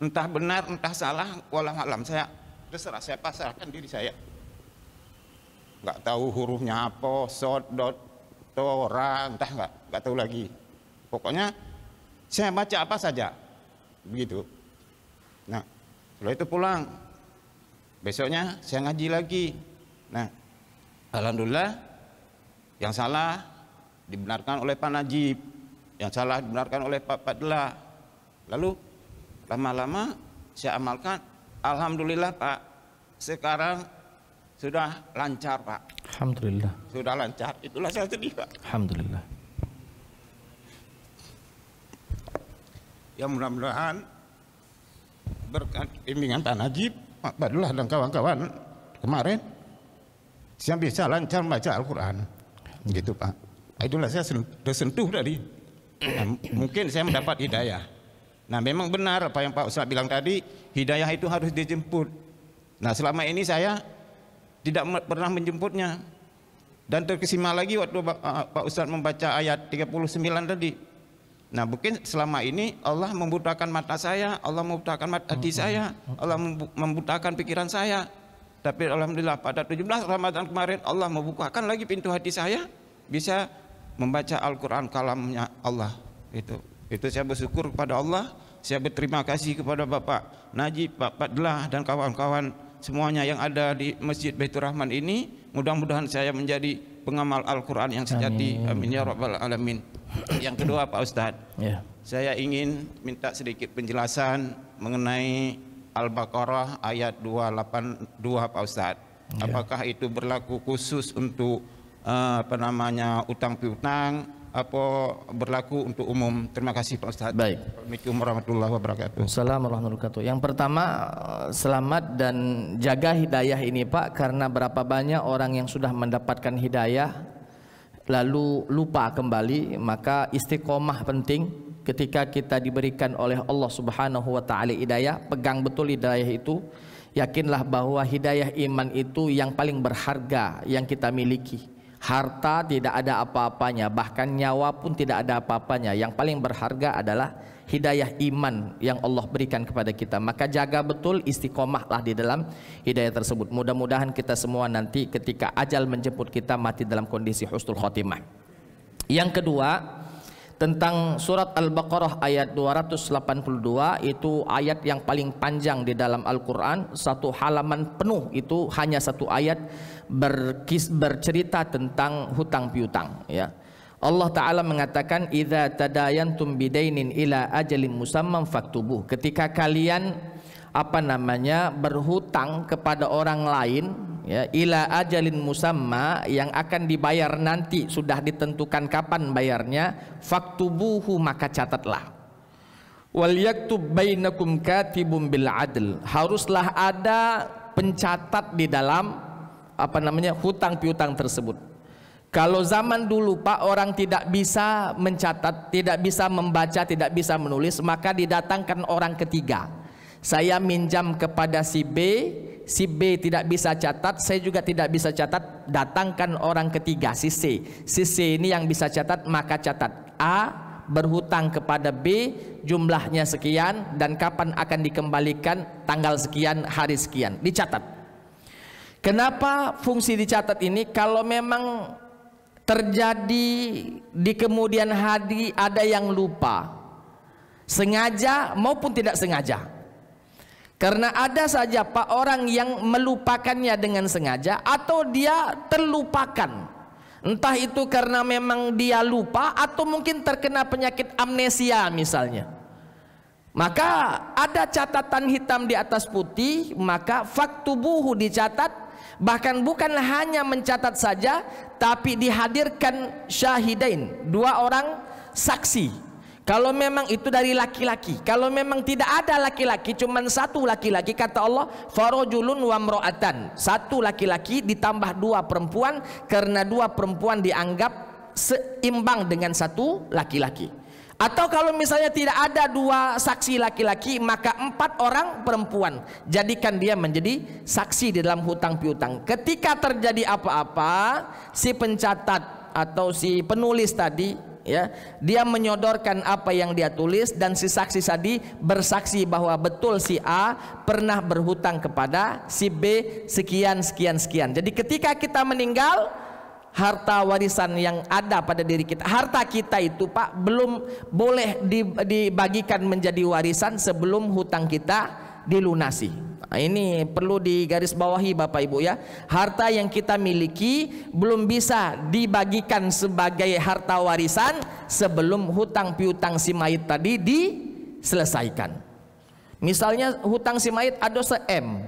Entah benar, entah salah, walau alam, saya terserah, saya pasrahkan diri saya. Nggak tahu hurufnya apa, sod, dot, to, ra, entah nggak tahu lagi. Pokoknya saya baca apa saja, begitu. Nah, setelah itu pulang. Besoknya saya ngaji lagi. Nah, alhamdulillah, yang salah dibenarkan oleh Pak Najib, yang salah dibenarkan oleh Pak Badlah. Lalu lama-lama saya amalkan. Alhamdulillah, Pak, sekarang sudah lancar, Pak. Alhamdulillah. Sudah lancar. Itulah saya sedih, Pak. Alhamdulillah. Ya, mudah-mudahan berkat bimbingan Pak Najib, Pak Badlah dan kawan-kawan kemarin, saya bisa lancar baca Al-Quran. Gitu, Pak. Itulah saya tersentuh tadi. Nah, mungkin saya mendapat hidayah. Nah, memang benar apa yang Pak Ustaz bilang tadi, hidayah itu harus dijemput. Nah, selama ini saya tidak pernah menjemputnya. Dan terkesima lagi waktu Pak Ustaz membaca ayat 39 tadi. Nah, mungkin selama ini Allah membutakan mata saya, Allah membutakan mata hati saya, Allah membutakan pikiran saya. Tapi alhamdulillah pada 17 Ramadan kemarin Allah membukakan lagi pintu hati saya, bisa membaca Al-Quran kalamnya Allah. Itu saya bersyukur kepada Allah. Saya berterima kasih kepada Bapak Najib, Pak Badlah dan kawan-kawan semuanya yang ada di Masjid Baitur Rahman ini. Mudah-mudahan saya menjadi pengamal Al-Quran yang sejati. Amin ya rabbal alamin. Yang kedua, Pak Ustadz, saya ingin minta sedikit penjelasan mengenai Al-Baqarah ayat 282, Pak Ustadz. Apakah itu berlaku khusus untuk utang piutang, apa berlaku untuk umum? Terima kasih, Pak Ustadz. Baik. Assalamualaikum warahmatullahi wabarakatuh. Assalamualaikum warahmatullahi wabarakatuh. Yang pertama, selamat dan jaga hidayah ini, Pak, karena berapa banyak orang yang sudah mendapatkan hidayah lalu lupa kembali. Maka istiqomah penting. Ketika kita diberikan oleh Allah Subhanahu wa taala hidayah, pegang betul hidayah itu. Yakinlah bahwa hidayah iman itu yang paling berharga yang kita miliki. Harta tidak ada apa-apanya, bahkan nyawa pun tidak ada apa-apanya. Yang paling berharga adalah hidayah iman yang Allah berikan kepada kita. Maka jaga betul, istiqomahlah di dalam hidayah tersebut. Mudah-mudahan kita semua nanti ketika ajal menjemput kita mati dalam kondisi husnul khotimah. Yang kedua, tentang surat Al-Baqarah ayat 282, itu ayat yang paling panjang di dalam Al-Quran. 1 halaman penuh itu hanya 1 ayat bercerita tentang hutang piutang, ya. Allah Ta'ala mengatakan, idza tadayantum bidainin ila ajalin musamman faktubuh. Ketika kalian berhutang kepada orang lain, ya, ila ajalin musamma, yang akan dibayar nanti, sudah ditentukan kapan bayarnya, faktubuhu, maka catatlah. Wal yaktub bainakum katibun bil adl, haruslah ada pencatat di dalam hutang piutang tersebut. Kalau zaman dulu, Pak, orang tidak bisa mencatat, tidak bisa membaca, tidak bisa menulis, maka didatangkan orang ketiga. Saya minjam kepada si B tidak bisa catat, saya juga tidak bisa catat, datangkan orang ketiga, si C. Si C ini yang bisa catat, maka catat. A berhutang kepada B jumlahnya sekian dan kapan akan dikembalikan, tanggal sekian, hari sekian, dicatat. Kenapa fungsi dicatat ini? Kalau memang terjadi di kemudian hari ada yang lupa, sengaja maupun tidak sengaja. Karena ada saja Pak orang yang melupakannya dengan sengaja atau dia terlupakan. Entah itu karena memang dia lupa atau mungkin terkena penyakit amnesia misalnya. Maka ada catatan hitam di atas putih, maka faktubuhu dicatat. Bahkan bukan hanya mencatat saja, tapi dihadirkan syahidain, 2 orang saksi. Kalau memang itu dari laki-laki, kalau memang tidak ada laki-laki, cuman 1 laki-laki, kata Allah farajulun wa imra'atan, 1 laki-laki ditambah 2 perempuan, karena 2 perempuan dianggap seimbang dengan 1 laki-laki. Atau kalau misalnya tidak ada 2 saksi laki-laki, maka 4 orang perempuan, jadikan dia menjadi saksi di dalam hutang piutang. Ketika terjadi apa-apa, si pencatat atau si penulis tadi, ya, dia menyodorkan apa yang dia tulis, dan si saksi tadi bersaksi bahwa betul si A pernah berhutang kepada si B sekian sekian sekian. Jadi ketika kita meninggal, harta warisan yang ada pada diri kita, harta kita itu Pak, belum boleh dibagikan menjadi warisan sebelum hutang kita dilunasi. Nah, ini perlu digarisbawahi Bapak Ibu ya. Harta yang kita miliki belum bisa dibagikan sebagai harta warisan sebelum hutang piutang si mayit tadi diselesaikan. Misalnya hutang si mayit ada se-M,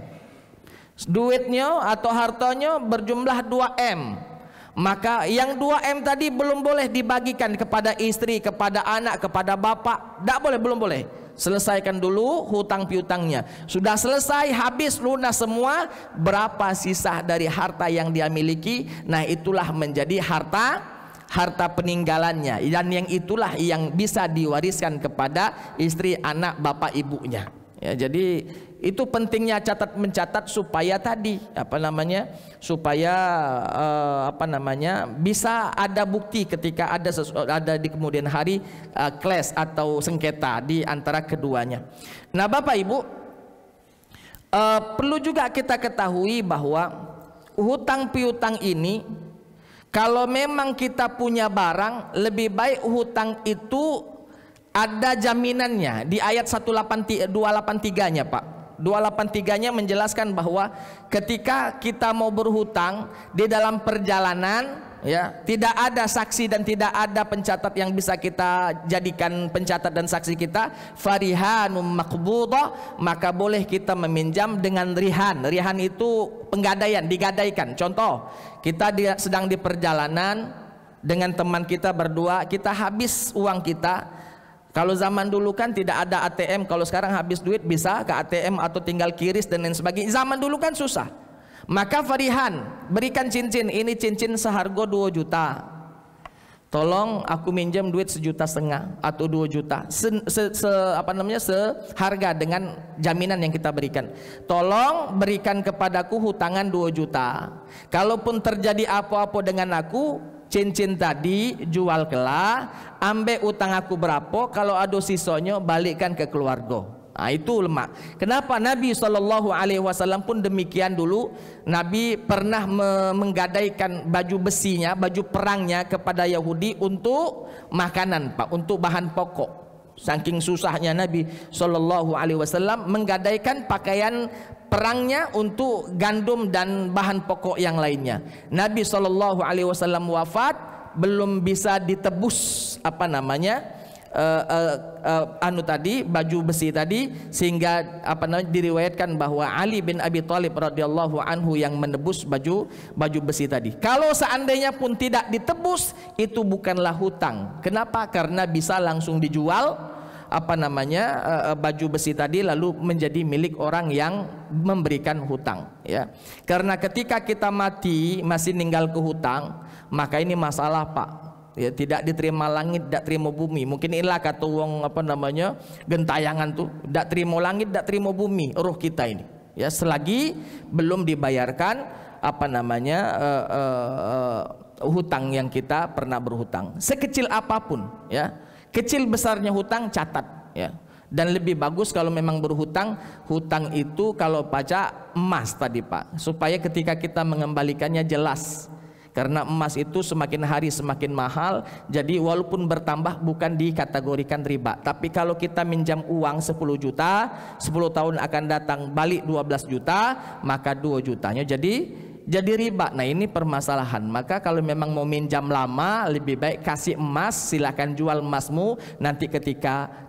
duitnya atau hartanya berjumlah 2M. Maka yang 2M tadi belum boleh dibagikan kepada istri, kepada anak, kepada bapak. Tidak boleh, belum boleh. Selesaikan dulu hutang piutangnya. Sudah selesai, habis, lunas semua, berapa sisa dari harta yang dia miliki, nah itulah menjadi harta peninggalannya. Dan yang itulah yang bisa diwariskan kepada istri, anak, bapak, ibunya. Ya, jadi itu pentingnya catat mencatat supaya tadi supaya bisa ada bukti ketika ada di kemudian hari clash atau sengketa di antara keduanya. Nah Bapak Ibu, perlu juga kita ketahui bahwa hutang piutang ini, kalau memang kita punya barang, lebih baik hutang itu ada jaminannya. Di ayat 283-nya Pak, 283-nya menjelaskan bahwa ketika kita mau berhutang di dalam perjalanan, ya, tidak ada saksi dan tidak ada pencatat yang bisa kita jadikan pencatat dan saksi kita, farihanum maqbudah, maka boleh kita meminjam dengan rihan. Rihan itu penggadaian, digadaikan. Contoh, kita sedang di perjalanan dengan teman kita berdua, kita habis uang kita. Kalau zaman dulu kan tidak ada ATM, kalau sekarang habis duit bisa ke ATM atau tinggal kiris dan lain sebagainya. Zaman dulu kan susah. Maka farihan, berikan cincin, ini cincin seharga 2 juta. Tolong aku minjam duit 1,5 juta atau 2 juta. Seharga dengan jaminan yang kita berikan. Tolong berikan kepadaku hutangan 2 juta. Kalaupun terjadi apa-apa dengan aku, cincin tadi jual kelah, ambil utang aku berapa, kalau ada sisanya balikkan ke keluarga. Nah, itu lemak. Kenapa Nabi SAW pun demikian dulu. Nabi pernah menggadaikan baju besinya, baju perangnya kepada Yahudi untuk makanan Pak, untuk bahan pokok. Saking susahnya Nabi SAW menggadaikan pakaian perangnya untuk gandum dan bahan pokok yang lainnya. Nabi SAW wafat, belum bisa ditebus baju besi tadi, sehingga diriwayatkan bahwa Ali bin Abi Thalib radhiyallahu anhu yang menebus baju besi tadi. Kalau seandainya pun tidak ditebus, itu bukanlah hutang. Kenapa? Karena bisa langsung dijual baju besi tadi lalu menjadi milik orang yang memberikan hutang, ya. Karena ketika kita mati masih ninggal ke hutang, maka ini masalah Pak, ya, tidak diterima langit, tidak terima bumi. Mungkin inilah kata wong gentayangan tuh, tidak terima langit, tidak terima bumi, roh kita ini, ya, selagi belum dibayarkan hutang yang kita pernah berhutang, sekecil apapun, ya. Kecil besarnya hutang catat, ya. Dan lebih bagus kalau memang berhutang, hutang itu kalau pajak emas tadi Pak, supaya ketika kita mengembalikannya jelas. Karena emas itu semakin hari semakin mahal, jadi walaupun bertambah bukan dikategorikan riba. Tapi kalau kita minjam uang 10 juta, 10 tahun akan datang balik 12 juta, maka 2 jutanya jadi riba. Nah ini permasalahan. Maka kalau memang mau minjam lama, lebih baik kasih emas, silakan jual emasmu, nanti ketika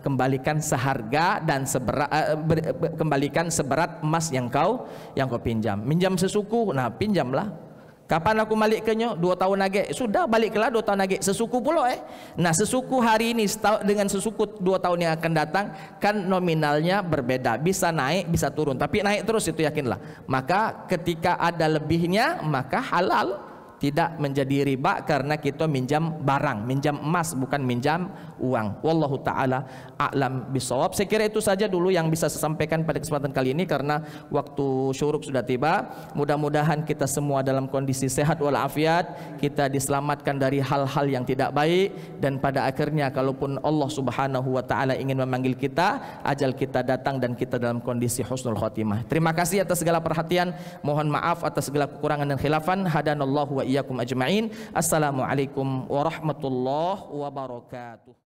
kembalikan seharga dan kembalikan seberat emas yang kau pinjam. Minjam sesuku, nah pinjamlah. Kapan aku balik ke nyo? 2 tahun lagi. Sudah baliklah 2 tahun lagi. Sesuku pula Nah sesuku hari ini dengan sesuku 2 tahun yang akan datang kan nominalnya berbeda. Bisa naik, bisa turun. Tapi naik terus itu yakinlah. Maka ketika ada lebihnya maka halal. Tidak menjadi riba karena kita minjam barang, minjam emas bukan minjam uang. Wallahu ta'ala a'lam bisawab. Saya kira itu saja dulu yang bisa saya sampaikan pada kesempatan kali ini karena waktu syuruk sudah tiba. Mudah-mudahan kita semua dalam kondisi sehat walafiat, kita diselamatkan dari hal-hal yang tidak baik, dan pada akhirnya kalaupun Allah Subhanahu wa taala ingin memanggil kita, ajal kita datang dan kita dalam kondisi husnul khotimah. Terima kasih atas segala perhatian. Mohon maaf atas segala kekurangan dan khilafan. Hadanallahu wa iyyakum ajma'in. Assalamualaikum warahmatullahi wabarakatuh.